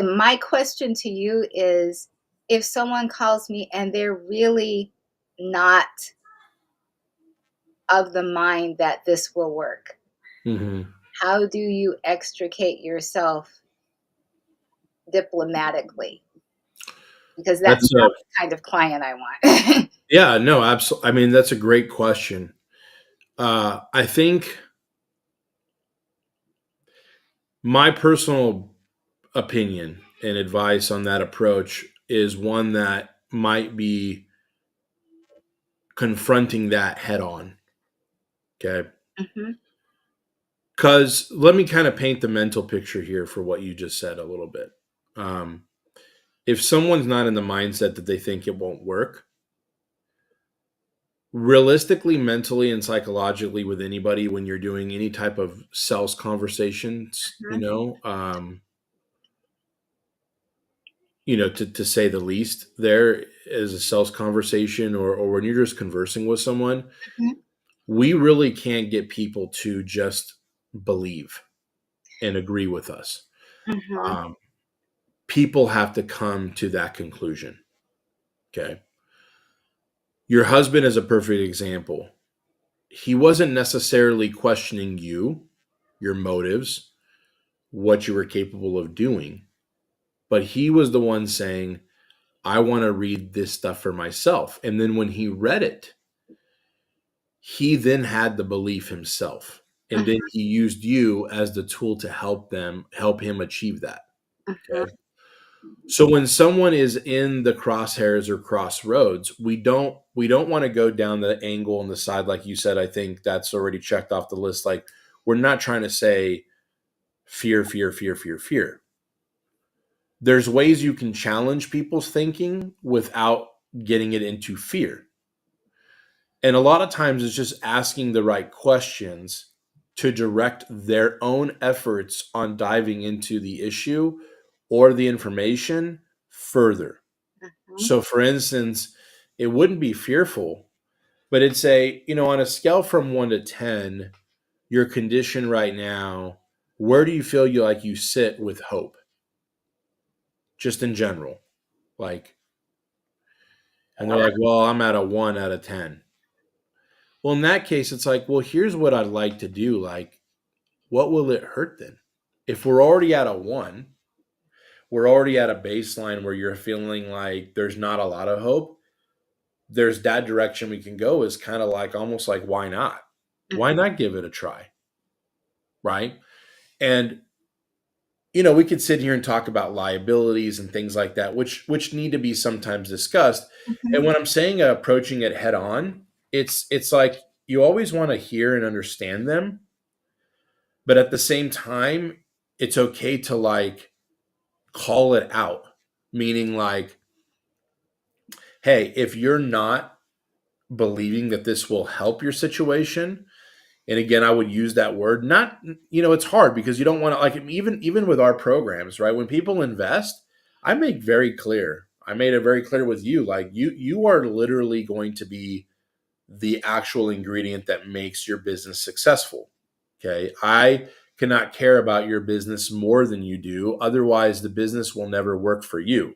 my question to you is, if someone calls me and they're really not of the mind that this will work, Hmm. how do you extricate yourself diplomatically? Because that's That's not the kind of client I want. yeah, no, absolutely. I mean, that's a great question. I think my personal opinion and advice on that approach is one that might be confronting that head on. Okay. Hmm. Because let me kind of paint the mental picture here for what you just said a little bit. Um, if someone's not in the mindset that they think it won't work, realistically, mentally, and psychologically, with anybody, when you're doing any type of sales conversations, to say the least, there is a sales conversation, or when you're just conversing with someone, Hmm. we really can't get people to just believe and agree with us. Hmm. Um, People have to come to that conclusion. Okay. Your husband is a perfect example. he wasn't necessarily questioning you, your motives, what you were capable of doing, but he was the one saying, I want to read this stuff for myself. And then when he read it, he then had the belief himself. And then he used you as the tool to help him achieve that. Mhm. Okay. So when someone is in the crosshairs or crossroads, we don't want to go down the angle on the side, like you said. I think that's already checked off the list. Like, we're not trying to say fear, fear, fear, fear, fear. There's ways you can challenge people's thinking without getting it into fear. And a lot of times it's just asking the right questions to direct their own efforts on diving into the issue or the information further. Mhm. So, for instance, it wouldn't be fearful, but it'd say, on a scale from 1 to 10, your condition right now, where do you feel you sit with hope? Just in general. Like, and they're like, well, I'm at a 1 out of 10. Well, in that case, it's like, well, here's what I'd like to do. Like, what will it hurt then? If we're already at a 1, we're already at a baseline where you're feeling like there's not a lot of hope. There's that direction we can go, is kind of like, almost like, why not? Why not give it a try? Right. And, we could sit here and talk about liabilities and things like that, which need to be sometimes discussed. And Mhm. when I'm saying approaching it head on, it's like you always want to hear and understand them, but at the same time, it's okay to like call it out. Meaning, like, hey, if you're not believing that this will help your situation, and again, I would use that word, not, it's hard because you don't want to, like, even with our programs, right? When people invest, I make very clear. I made it very clear with you, like, you are literally going to be the actual ingredient that makes your business successful. Okay. I cannot care about your business more than you do. Otherwise, the business will never work for you.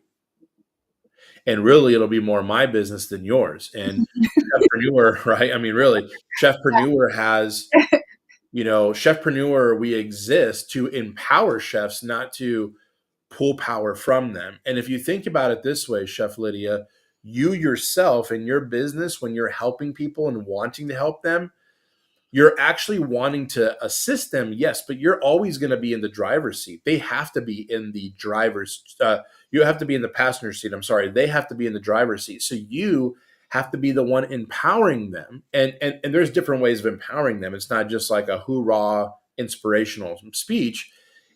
And really, it'll be more my business than yours. And Chefpreneur, right? I mean, really, Chefpreneur has, Chefpreneur, we exist to empower chefs, not to pull power from them. And if you think about it this way, Chef Lydia, you yourself and your business, when you're helping people and wanting to help them, you're actually wanting to assist them, yes, but you're always going to be in the driver's seat. They have to be in the you have to be in the passenger seat. I'm sorry. They have to be in the driver's seat. So you have to be the one empowering them. And there's different ways of empowering them. It's not just like a hoorah inspirational speech.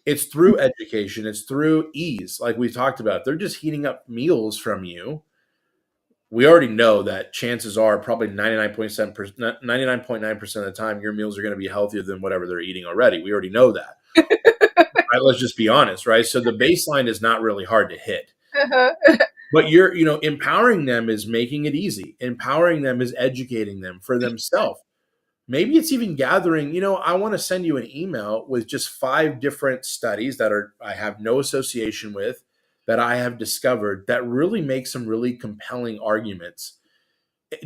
It's through education. It's through ease. Like we talked about, if they're just heating up meals from you, we already know that chances are probably 99.7%, 99.9% of the time, your meals are going to be healthier than whatever they're eating already. We already know that. Right? Let's just be honest, right? So the baseline is not really hard to hit. Uh-huh. But you're, empowering them is making it easy. Empowering them is educating them for themselves. Maybe it's even gathering, I want to send you an email with just 5 different studies that I have no association with, that I have discovered, that really make some really compelling arguments.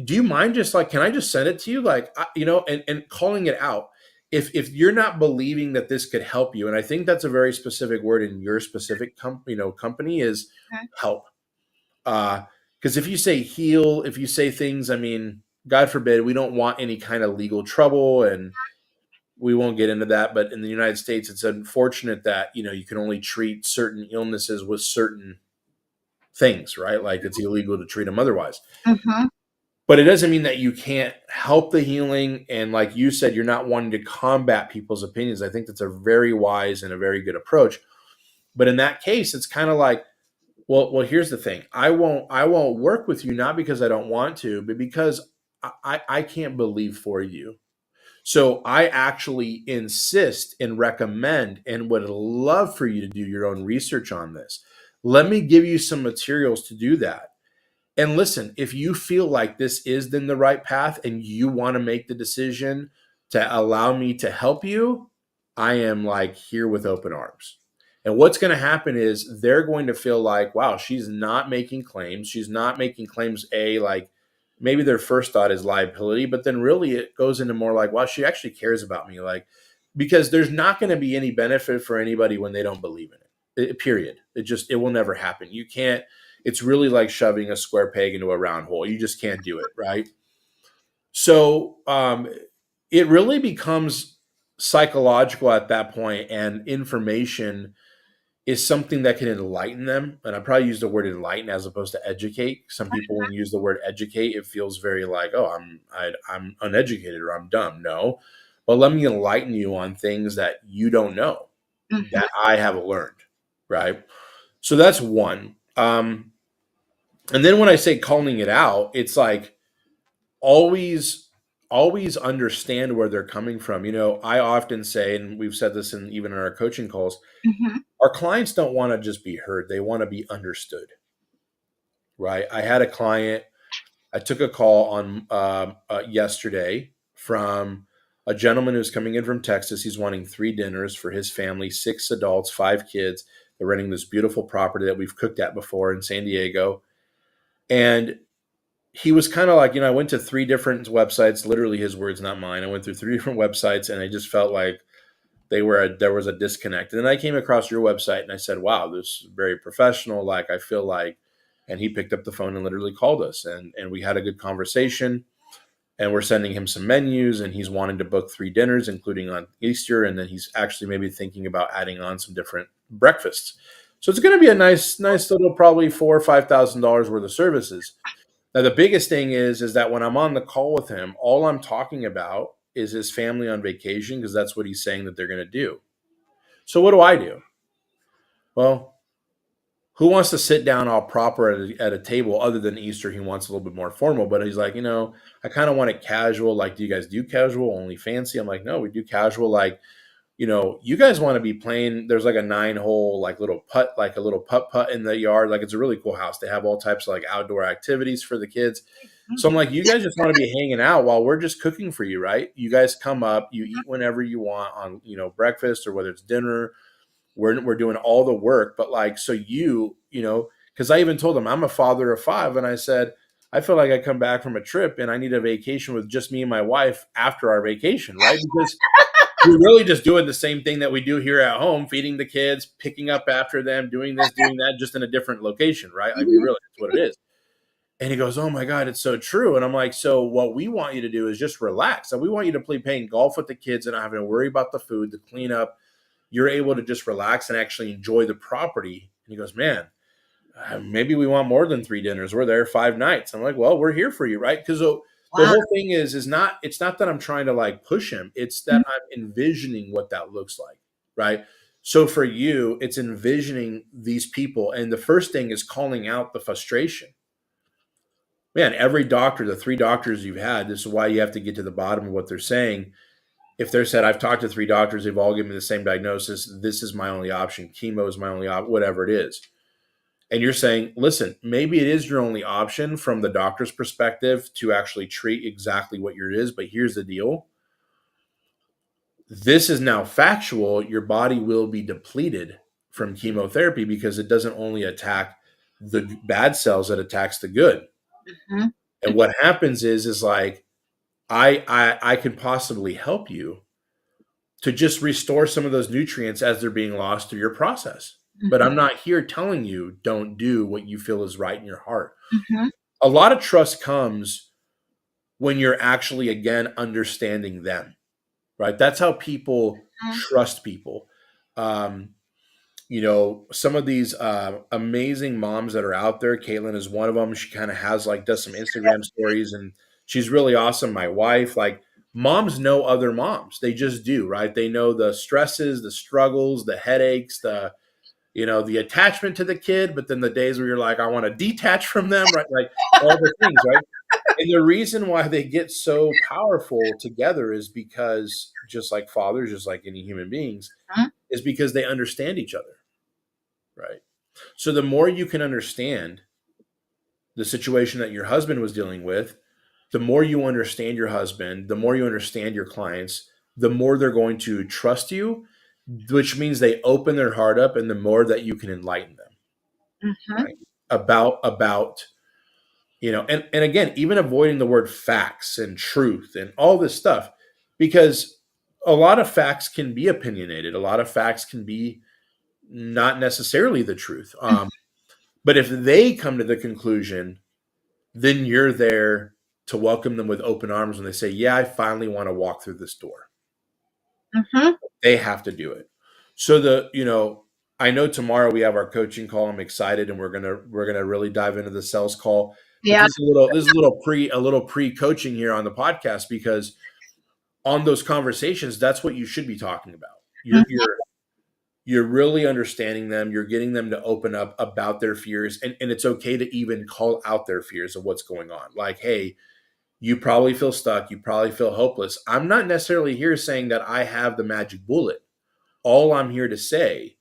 Do you mind, just like, can I just send it to you? Like, and calling it out. If you're not believing that this could help you, and I think that's a very specific word in your specific company, is help. Because if you say heal, if you say things, I mean, God forbid, we don't want any kind of legal trouble, and we won't get into that. But in the United States, it's unfortunate that, you can only treat certain illnesses with certain things, right? Like, it's illegal to treat them otherwise. Mhm. But it doesn't mean that you can't help the healing. And like you said, you're not wanting to combat people's opinions. I think that's a very wise and a very good approach. But in that case, it's kind of like, well, here's the thing. I won't work with you, not because I don't want to, but because I can't believe for you. So I actually insist and recommend and would love for you to do your own research on this. Let me give you some materials to do that. And listen, if you feel like this is then the right path and you want to make the decision to allow me to help you, I am like here with open arms. And what's going to happen is they're going to feel like, wow, she's not making claims. She's not making claims, like maybe their first thought is liability, but then really it goes into more like, wow, she actually cares about me. Like, because there's not going to be any benefit for anybody when they don't believe in it. Period. It will never happen. You can't, it's really like shoving a square peg into a round hole. You just can't do it. Right. So, it really becomes psychological at that point, and information is something that can enlighten them. And I probably use the word enlighten as opposed to educate. Some people, when you use the word educate, it feels very like, oh, I'm uneducated or I'm dumb. No, but let me enlighten you on things that you don't know Mhm. that I have learned. Right. So that's one. And then when I say calling it out, it's like always, always understand where they're coming from. I often say, and we've said this in even in our coaching calls, Mhm. our clients don't want to just be heard, they want to be understood. Right. I had a client, I took a call on yesterday from a gentleman who's coming in from Texas. He's wanting 3 dinners for his family, 6 adults, 5 kids. They're renting this beautiful property that we've cooked at before in San Diego. And he was kind of like, I went to 3 different websites, literally his words, not mine. I went through 3 different websites and I just felt like there was a disconnect. And then I came across your website and I said, wow, this is very professional. Like, I feel like, and he picked up the phone and literally called us, and we had a good conversation, and we're sending him some menus, and he's wanting to book 3 dinners, including on Easter. And then he's actually maybe thinking about adding on some different breakfasts. So it's going to be a nice little, probably $4,000 or $5,000 worth of services. Now, the biggest thing is that when I'm on the call with him, all I'm talking about is his family on vacation, because that's what he's saying that they're going to do. So what do I do? Well, who wants to sit down all proper at a table other than Easter? He wants a little bit more formal, but he's like, I kind of want it casual. Like, do you guys do casual, only fancy? I'm like, no, we do casual. Like, you guys want to be playing. There's like a 9-hole, like little putt, like a little putt in the yard. Like, it's a really cool house. They have all types of like outdoor activities for the kids. So I'm like, you guys just want to be hanging out while we're just cooking for you, right? You guys come up, you eat whenever you want on, breakfast or whether it's dinner. We're doing all the work, but like, so because I even told him I'm a father of 5, and I said, I feel like I come back from a trip and I need a vacation with just me and my wife after our vacation, right? Because we're really just doing the same thing that we do here at home, feeding the kids, picking up after them, doing this, doing that, just in a different location, right? I mean, Mhm. really, that's what it is. And he goes, oh my God, it's so true. And I'm like, so what we want you to do is just relax. And we want you to play playing golf with the kids and not having to worry about the food, the cleanup. You're able to just relax and actually enjoy the property. And he goes, man, maybe we want more than 3 dinners. We're there 5 nights. I'm like, well, we're here for you, right? Because the Wow. whole thing is not, it's not that I'm trying to like push him. It's that I'm envisioning what that looks like, right? So for you, it's envisioning these people. And the first thing is calling out the frustration. Man, every doctor, the 3 doctors you've had, this is why you have to get to the bottom of what they're saying. If they're said, I've talked to 3 doctors, they've all given me the same diagnosis, this is my only option, chemo is my only option, whatever it is. And you're saying, listen, maybe it is your only option from the doctor's perspective to actually treat exactly what it is, but here's the deal. This is now factual. Your body will be depleted from chemotherapy because it doesn't only attack the bad cells, it attacks the good. Mhm. And what happens is like, I can possibly help you to just restore some of those nutrients as they're being lost through your process. But Mhm. I'm not here telling you don't do what you feel is right in your heart. Mhm. A lot of trust comes when you're actually, again, understanding them, right? That's how people Mhm. trust people. Um, some of these amazing moms that are out there. Caitlin is one of them. She kind of has like does some Instagram stories, and she's really awesome. My wife, like, moms know other moms. They just do, right? They know the stresses, the struggles, the headaches, the attachment to the kid, but then the days where you're like, I want to detach from them, right? Like all the things, right? And the reason why they get so powerful together is because, just like fathers, just like any human beings, Mhm. is because they understand each other, right? So the more you can understand the situation that your husband was dealing with, the more you understand your husband, the more you understand your clients, the more they're going to trust you, which means they open their heart up, and the more that you can enlighten them, Mhm. right? About And again, even avoiding the word facts and truth and all this stuff, because a lot of facts can be opinionated. A lot of facts can be not necessarily the truth. But if they come to the conclusion, then you're there to welcome them with open arms when they say, yeah, I finally want to walk through this door. Mm-hmm. They have to do it. So I know tomorrow we have our coaching call. I'm excited, and we're gonna really dive into the sales call. But Yeah. this is a little pre-coaching here on the podcast, because on those conversations, that's what you should be talking about. You're really understanding them. You're getting them to open up about their fears, and it's okay to even call out their fears of what's going on. Like, hey, you probably feel stuck. You probably feel hopeless. I'm not necessarily here saying that I have the magic bullet. All I'm here to say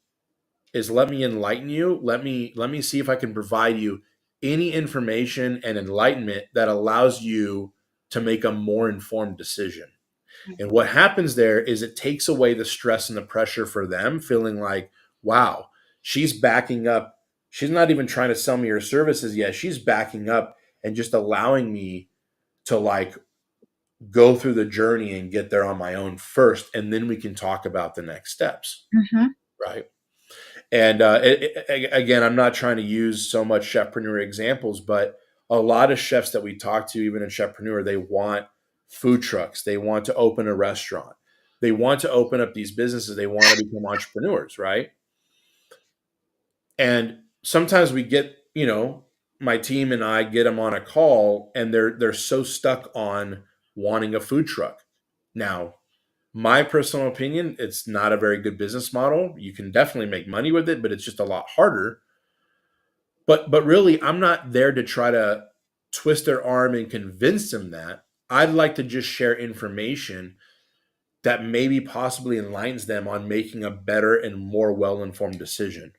is, let me enlighten you. Let me see if I can provide you any information and enlightenment that allows you to make a more informed decision. And what happens there is it takes away the stress and the pressure for them, feeling like, wow, she's backing up. She's not even trying to sell me her services yet. She's backing up and just allowing me to like go through the journey and get there on my own first. And then we can talk about the next steps. Mm-hmm. Right. And again, I'm not trying to use so much chefpreneur examples, but a lot of chefs that we talk to, even in chefpreneur, they want food trucks. They want to open a restaurant. They want to open up these businesses. They want to become entrepreneurs, right? And sometimes we get, my team and I get them on a call, and they're so stuck on wanting a food truck. Now, my personal opinion, it's not a very good business model. You can definitely make money with it, but it's just a lot harder. But really, I'm not there to try to twist their arm and convince them that. I'd like to just share information that maybe possibly enlightens them on making a better and more well-informed decision.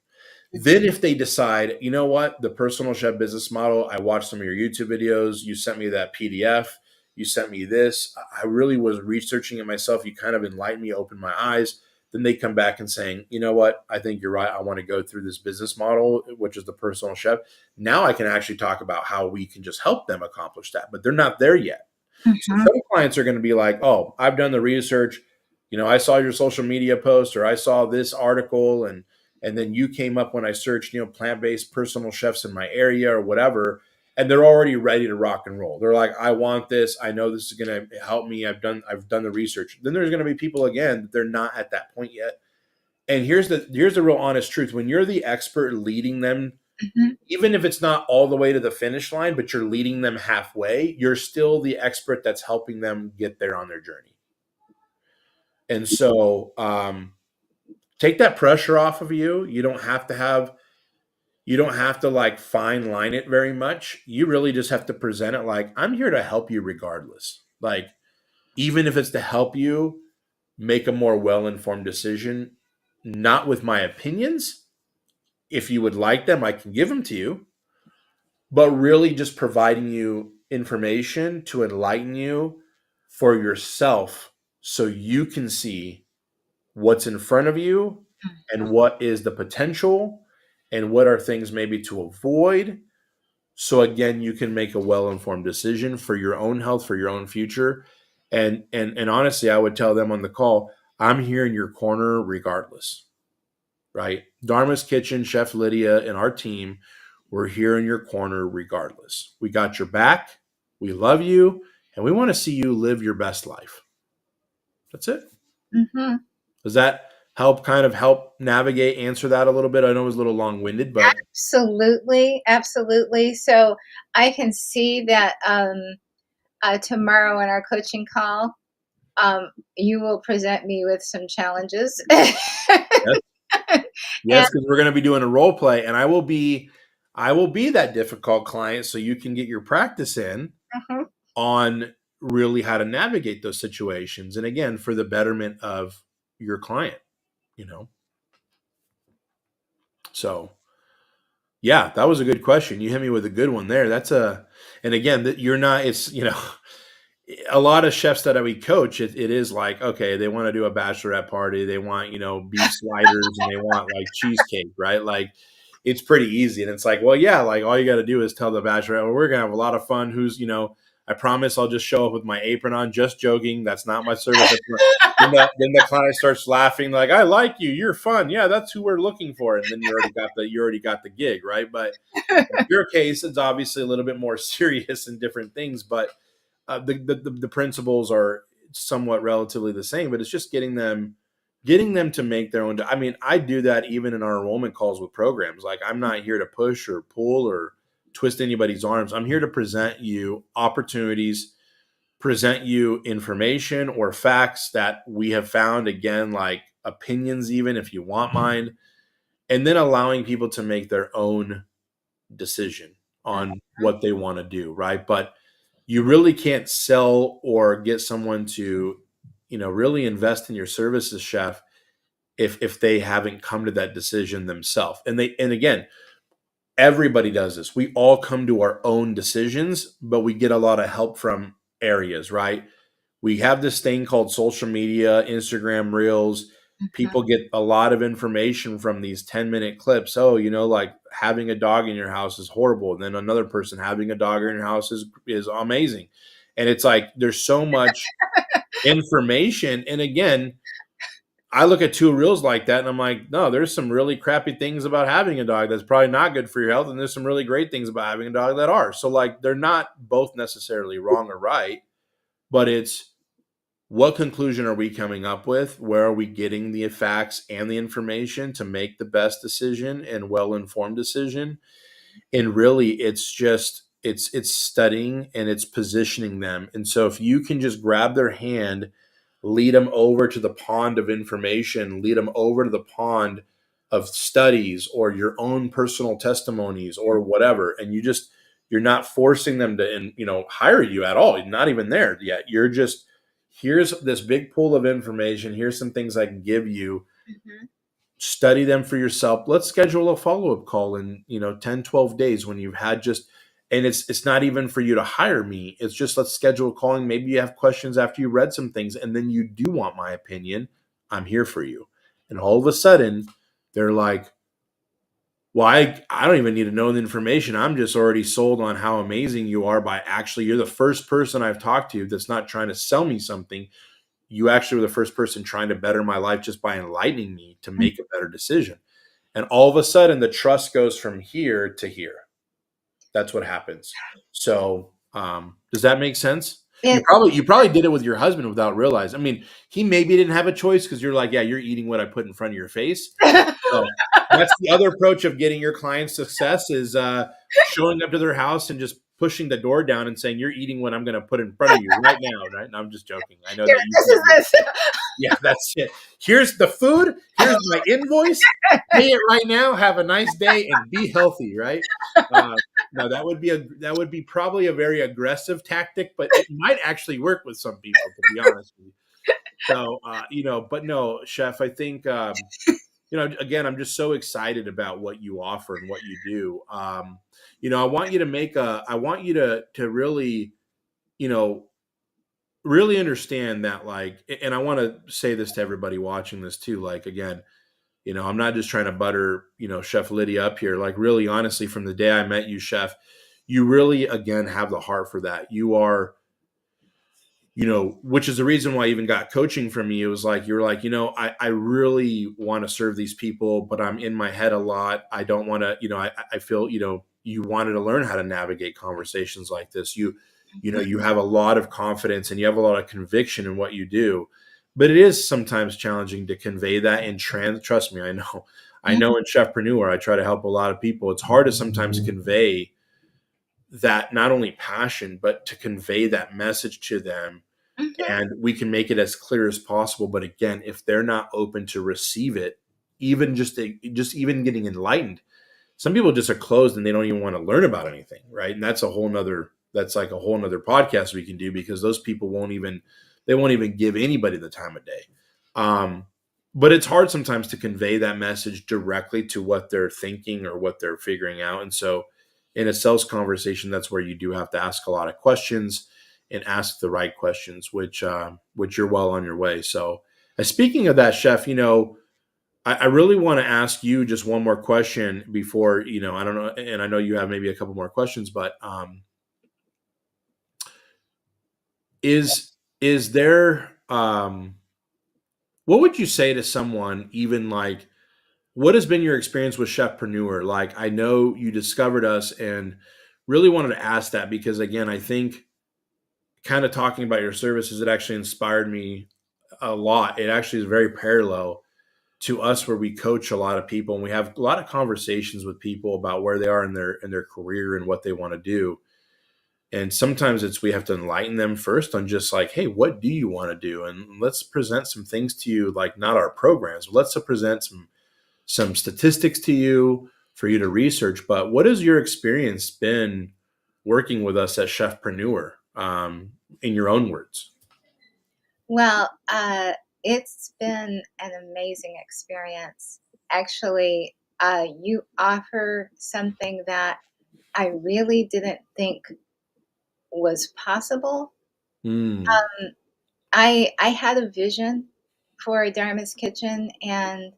Then if they decide, you know what, the personal chef business model, I watched some of your YouTube videos, you sent me that PDF, you sent me this, I really was researching it myself, you kind of enlightened me, opened my eyes. Then they come back and saying, you know what, I think you're right, I want to go through this business model, which is the personal chef. Now I can actually talk about how we can just help them accomplish that, but they're not there yet. So Mm-hmm. some clients are going to be like, oh, I've done the research. I saw your social media post, or I saw this article, and then you came up when I searched, plant-based personal chefs in my area or whatever, and they're already ready to rock and roll. They're like, I want this. I know this is going to help me. I've done the research. Then there's going to be people again that they're not at that point yet. And here's the real honest truth. When you're the expert leading them, Mm-hmm. even if it's not all the way to the finish line, but you're leading them halfway, you're still the expert that's helping them get there on their journey. And so take that pressure off of you. You don't have to like fine line it very much. You really just have to present it like, I'm here to help you regardless. Like, even if it's to help you make a more well-informed decision, not with my opinions. If you would like them, I can give them to you, but really just providing you information to enlighten you for yourself, so you can see what's in front of you and what is the potential and what are things maybe to avoid. So again, you can make a well-informed decision for your own health, for your own future. And honestly, I would tell them on the call, I'm here in your corner regardless, right? Dharma's Kitchen, Chef Lydia, and our team, we're here in your corner regardless. We got your back. We love you, and we want to see you live your best life. That's it. Mm-hmm. Does that help navigate, answer that a little bit? I know it was a little long-winded, but Absolutely, absolutely. So I can see that tomorrow in our coaching call, you will present me with some challenges. yes, And because we're going to be doing a role play, and I will be that difficult client, so you can get your practice in mhm. on really how to navigate those situations, and again, for the betterment of your client. So yeah, that was a good question. You hit me with a good one there. And again, that you're not. It's a lot of chefs that we coach. It is like, okay, they want to do a bachelorette party. They want beef sliders, and they want like cheesecake, right? Like it's pretty easy. And it's like, well, yeah, like all you got to do is tell the bachelorette, well, we're going to have a lot of fun. Who's, I promise I'll just show up with my apron on, just joking. That's not my service. Then the client starts laughing like, I like you. You're fun. Yeah, that's who we're looking for. And then you already got the gig, right? But in your case, it's obviously a little bit more serious and different things, but the principles are somewhat relatively the same, but it's just getting them to make their own. I mean, I do that even in our enrollment calls with programs. Like, I'm not here to push or pull or twist anybody's arms. I'm here to present you opportunities, present you information or facts that we have found, again, like opinions, even if you want mine, and then allowing people to make their own decision on what they want to do, right? But you really can't sell or get someone to, really invest in your services, chef, if they haven't come to that decision themselves. And again, everybody does this. We all come to our own decisions, but we get a lot of help from areas, right? We have this thing called social media, Instagram Reels. People get a lot of information from these 10-minute clips. Oh, like having a dog in your house is horrible. And then another person, having a dog in your house is amazing. And it's like, there's so much information. And again, I look at 2 reels like that and I'm like, no, there's some really crappy things about having a dog that's probably not good for your health. And there's some really great things about having a dog that are. So like, they're not both necessarily wrong or right, but it's, what conclusion are we coming up with? Where are we getting the facts and the information to make the best decision and well-informed decision? And really, it's just, it's studying and it's positioning them. And so if you can just grab their hand, lead them over to the pond of information, lead them over to the pond of studies or your own personal testimonies or whatever, and you're not forcing them to, hire you at all. You're not even there yet. You're just, here's this big pool of information. Here's some things I can give you. Study them for yourself. Let's schedule a follow-up call in, 10, 12 days when you've had and it's not even for you to hire me. It's just, let's schedule a call. And maybe you have questions after you read some things and then you do want my opinion. I'm here for you. And all of a sudden they're like, well, I don't even need to know the information. I'm just already sold on how amazing you are you're the first person I've talked to that's not trying to sell me something. You actually were the first person trying to better my life just by enlightening me to make a better decision. And all of a sudden the trust goes from here to here. That's what happens. So, does that make sense? You probably did it with your husband without realizing. I mean, he maybe didn't have a choice because you're like, yeah, you're eating what I put in front of your face. So that's the other approach of getting your clients success is showing up to their house and just pushing the door down and saying, you're eating what I'm going to put in front of you right now. Right? And I'm just joking. I know that yeah, that's it. Here's the food. Here's my invoice. Pay it right now. Have a nice day and be healthy. Right? No, that would be probably a very aggressive tactic, but it might actually work with some people, to be honest with you. So, but no, Chef, I think, again, I'm just so excited about what you offer and what you do. I want you to really, really understand that, like, and I want to say this to everybody watching this too. Like, again, I'm not just trying to butter, Chef Lydia up here. Like, really, honestly, from the day I met you, Chef, you really, again, have the heart for that. You are, which is the reason why I even got coaching from you. It was like, you're like, I really want to serve these people, but I'm in my head a lot. I don't want to, I feel, you wanted to learn how to navigate conversations like this. You have a lot of confidence and you have a lot of conviction in what you do, but it is sometimes challenging to convey that and trust me. I know in Chefpreneur, I try to help a lot of people. It's hard to sometimes convey that, not only passion, but to convey that message to them. And we can make it as clear as possible. But again, if they're not open to receive it, even just even getting enlightened, some people just are closed and they don't even want to learn about anything. Right. And that's like a whole nother podcast we can do, because those people won't even give anybody the time of day. But it's hard sometimes to convey that message directly to what they're thinking or what they're figuring out. And so in a sales conversation, that's where you do have to ask a lot of questions and ask the right questions, which you're well on your way. So speaking of that, Chef, I really want to ask you just one more question before, I don't know, and I know you have maybe a couple more questions, but is there what would you say to someone, even like, what has been your experience with Chefpreneur? Like, I know you discovered us and really wanted to ask that because, again, I think kind of talking about your services, it actually inspired me a lot. It actually is very parallel to us where we coach a lot of people and we have a lot of conversations with people about where they are in their career and what they want to do. And sometimes it's we have to enlighten them first on just like, hey, what do you want to do? And let's present some things to you, like not our programs, but let's present some statistics to you for you to research. But what has your experience been working with us at Chefpreneur, in your own words? Well, it's been an amazing experience. Actually, you offer something that I really didn't think was possible. Mm, I had a vision for Dharma's Kitchen, and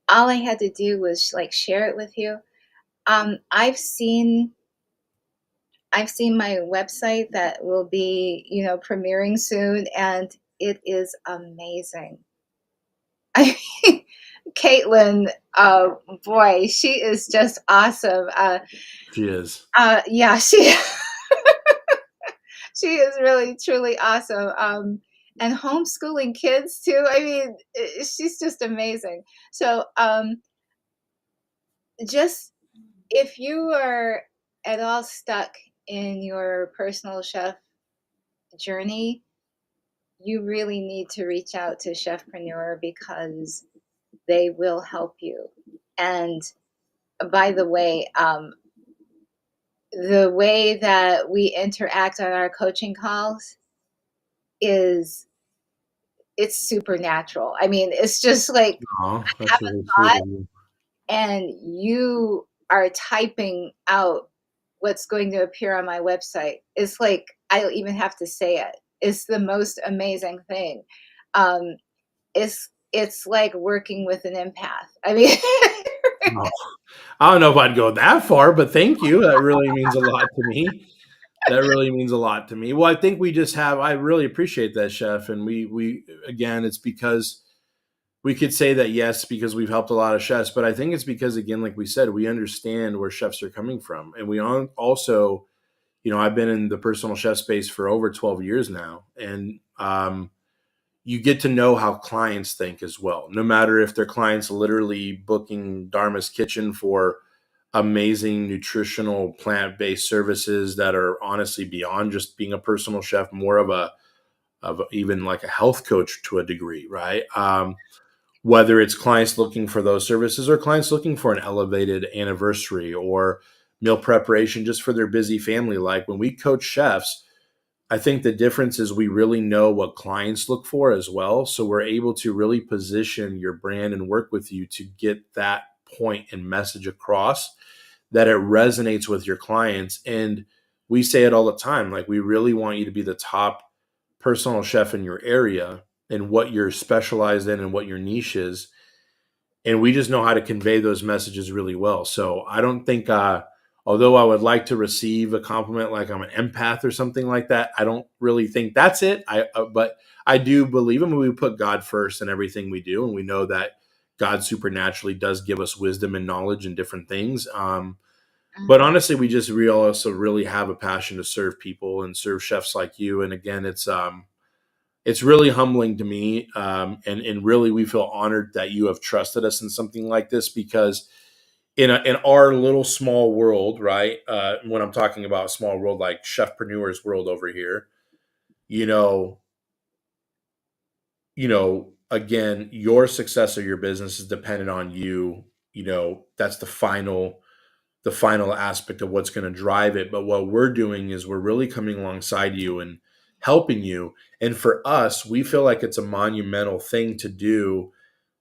all I had to do was like share it with you. Um, I've seen I've seen my website that will be, premiering soon, and it is amazing. I mean, Caitlin, boy, she is just awesome. she is. Yeah, she is really truly awesome. And homeschooling kids too. I mean, she's just amazing. So, just if you are at all stuck in your personal chef journey, you really need to reach out to Chefpreneur because they will help you. And by the way that we interact on our coaching calls is it's supernatural. I mean, it's just like Oh, I have that's a really sweet thought of you. and you are typing out what's going to appear on my website. It's like I don't even have to say it. It's the most amazing thing. Um, it's like working with an empath. I mean, Oh, I don't know if I'd go that far, but thank you. That really means a lot to me. That really means a lot to me. Well, I think we just have. I really appreciate that, Chef. And we again, it's because we could say that yes, because we've helped a lot of chefs, but I think it's because again, like we said, we understand where chefs are coming from, and we also, I've been in the personal chef space for over 12 years now, and you get to know how clients think as well. No matter if their clients literally booking Dharma's Kitchen for amazing nutritional plant-based services that are honestly beyond just being a personal chef, more of even like a health coach to a degree, right? Whether it's clients looking for those services or clients looking for an elevated anniversary or meal preparation just for their busy family. Like when we coach chefs, I think the difference is we really know what clients look for as well. So we're able to really position your brand and work with you to get that point and message across that it resonates with your clients. And we say it all the time, like we really want you to be the top personal chef in your area and what you're specialized in and what your niche is. And we just know how to convey those messages really well. So I don't think, although I would like to receive a compliment like I'm an empath or something like that, I don't really think that's it. But I do believe him. We put God first in everything we do, and we know that God supernaturally does give us wisdom and knowledge and different things. But Mhm. honestly, we just also really have a passion to serve people and serve chefs like you. And again, it's really humbling to me, and really we feel honored that you have trusted us in something like this because in our little small world, right? When I'm talking about a small world like Chefpreneur's world over here, you know, again, your success of your business is dependent on you. That's the final aspect of what's going to drive it. But what we're doing is we're really coming alongside you and helping you. And for us, we feel like it's a monumental thing to do,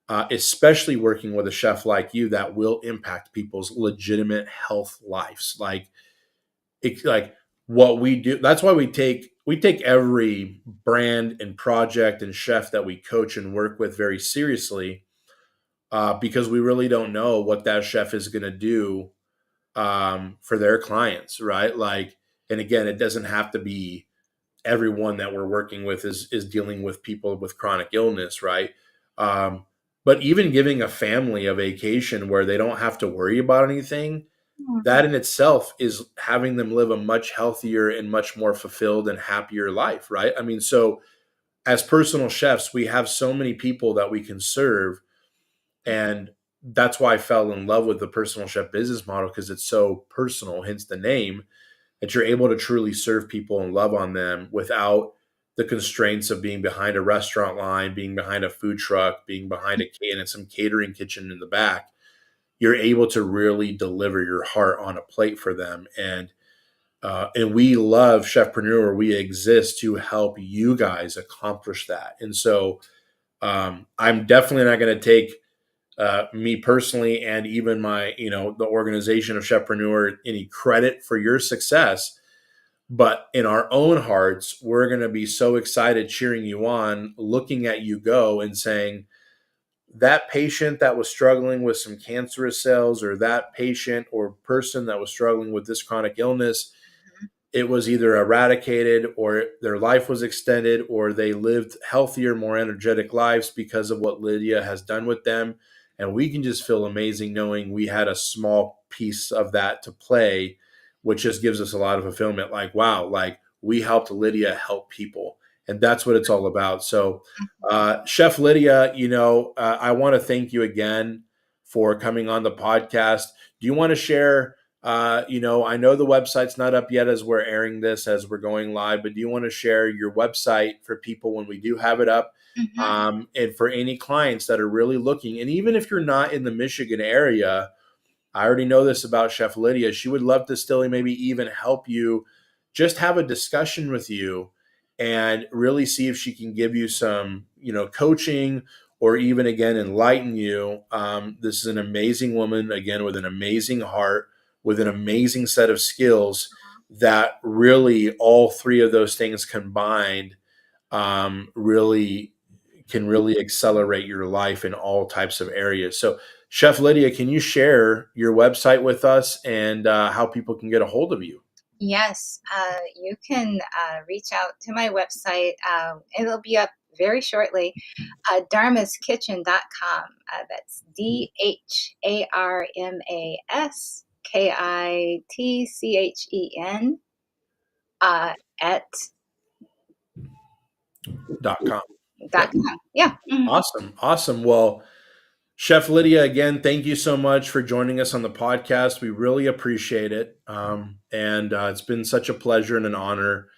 especially working with a chef like you that will impact people's legitimate health lives. Like what we do. That's why we take every brand and project and chef that we coach and work with very seriously because we really don't know what that chef is going to do for their clients, right? Like, and again, it doesn't have to be everyone that we're working with is dealing with people with chronic illness, right? Um, but even giving a family a vacation where they don't have to worry about anything, that in itself is having them live a much healthier and much more fulfilled and happier life, right? I mean, so as personal chefs, we have so many people that we can serve, and that's why I fell in love with the personal chef business model, because it's so personal, hence the name, that you're able to truly serve people and love on them without the constraints of being behind a restaurant line, being behind a food truck, being behind and some catering kitchen in the back. You're able to really deliver your heart on a plate for them. And we love Chefpreneur. We exist to help you guys accomplish that. And so I'm definitely not going to take me personally and even my, the organization of Chefpreneur any credit for your success. But in our own hearts, we're going to be so excited cheering you on, looking at you go and saying, that patient that was struggling with some cancerous cells, or that patient or person that was struggling with this chronic illness, it was either eradicated or their life was extended or they lived healthier, more energetic lives because of what Lydia has done with them. And we can just feel amazing knowing we had a small piece of that to play, which just gives us a lot of fulfillment. Like, wow, like we helped Lydia help people. And that's what it's all about. So, Chef Lydia, I want to thank you again for coming on the podcast. Do you want to share? I know the website's not up yet as we're airing this, as we're going live, but do you want to share your website for people when we do have it up? And for any clients that are really looking, and even if you're not in the Michigan area, I already know this about Chef Lydia. She would love to still maybe even help you, just have a discussion with you and really see if she can give you some, coaching, or even again, enlighten you. This is an amazing woman, again, with an amazing heart, with an amazing set of skills that really all three of those things combined really can really accelerate your life in all types of areas. So, Chef Lydia, can you share your website with us and how people can get a hold of you? Yes, you can reach out to my website. It'll be up very shortly. Dharmaskitchen.com. That's DHARMASKITCHEN at .com. dot Yep. com. Yeah. Awesome. Well, Chef Lydia, again, thank you so much for joining us on the podcast. We really appreciate it. And it's been such a pleasure and an honor.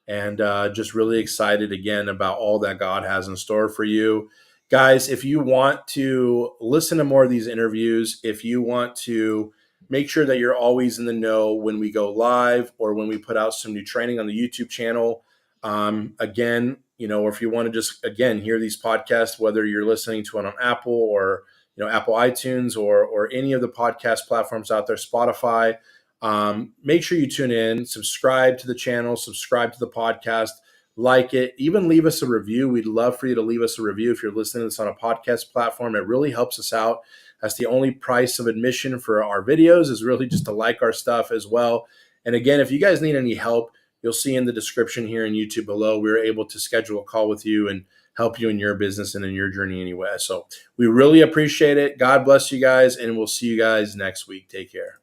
And just really excited again about all that God has in store for you. Guys, if you want to listen to more of these interviews, if you want to make sure that you're always in the know when we go live or when we put out some new training on the YouTube channel, again, or if you want to just, again, hear these podcasts, whether you're listening to it on Apple or Apple iTunes or any of the podcast platforms out there, Spotify. Make sure you tune in, subscribe to the channel, subscribe to the podcast, like it, even leave us a review. We'd love for you to leave us a review if you're listening to this on a podcast platform. It really helps us out. That's the only price of admission for our videos, is really just to like our stuff as well. And again, if you guys need any help, you'll see in the description here in YouTube below, we're able to schedule a call with you and help you in your business and in your journey anyway. So we really appreciate it. God bless you guys, and we'll see you guys next week. Take care.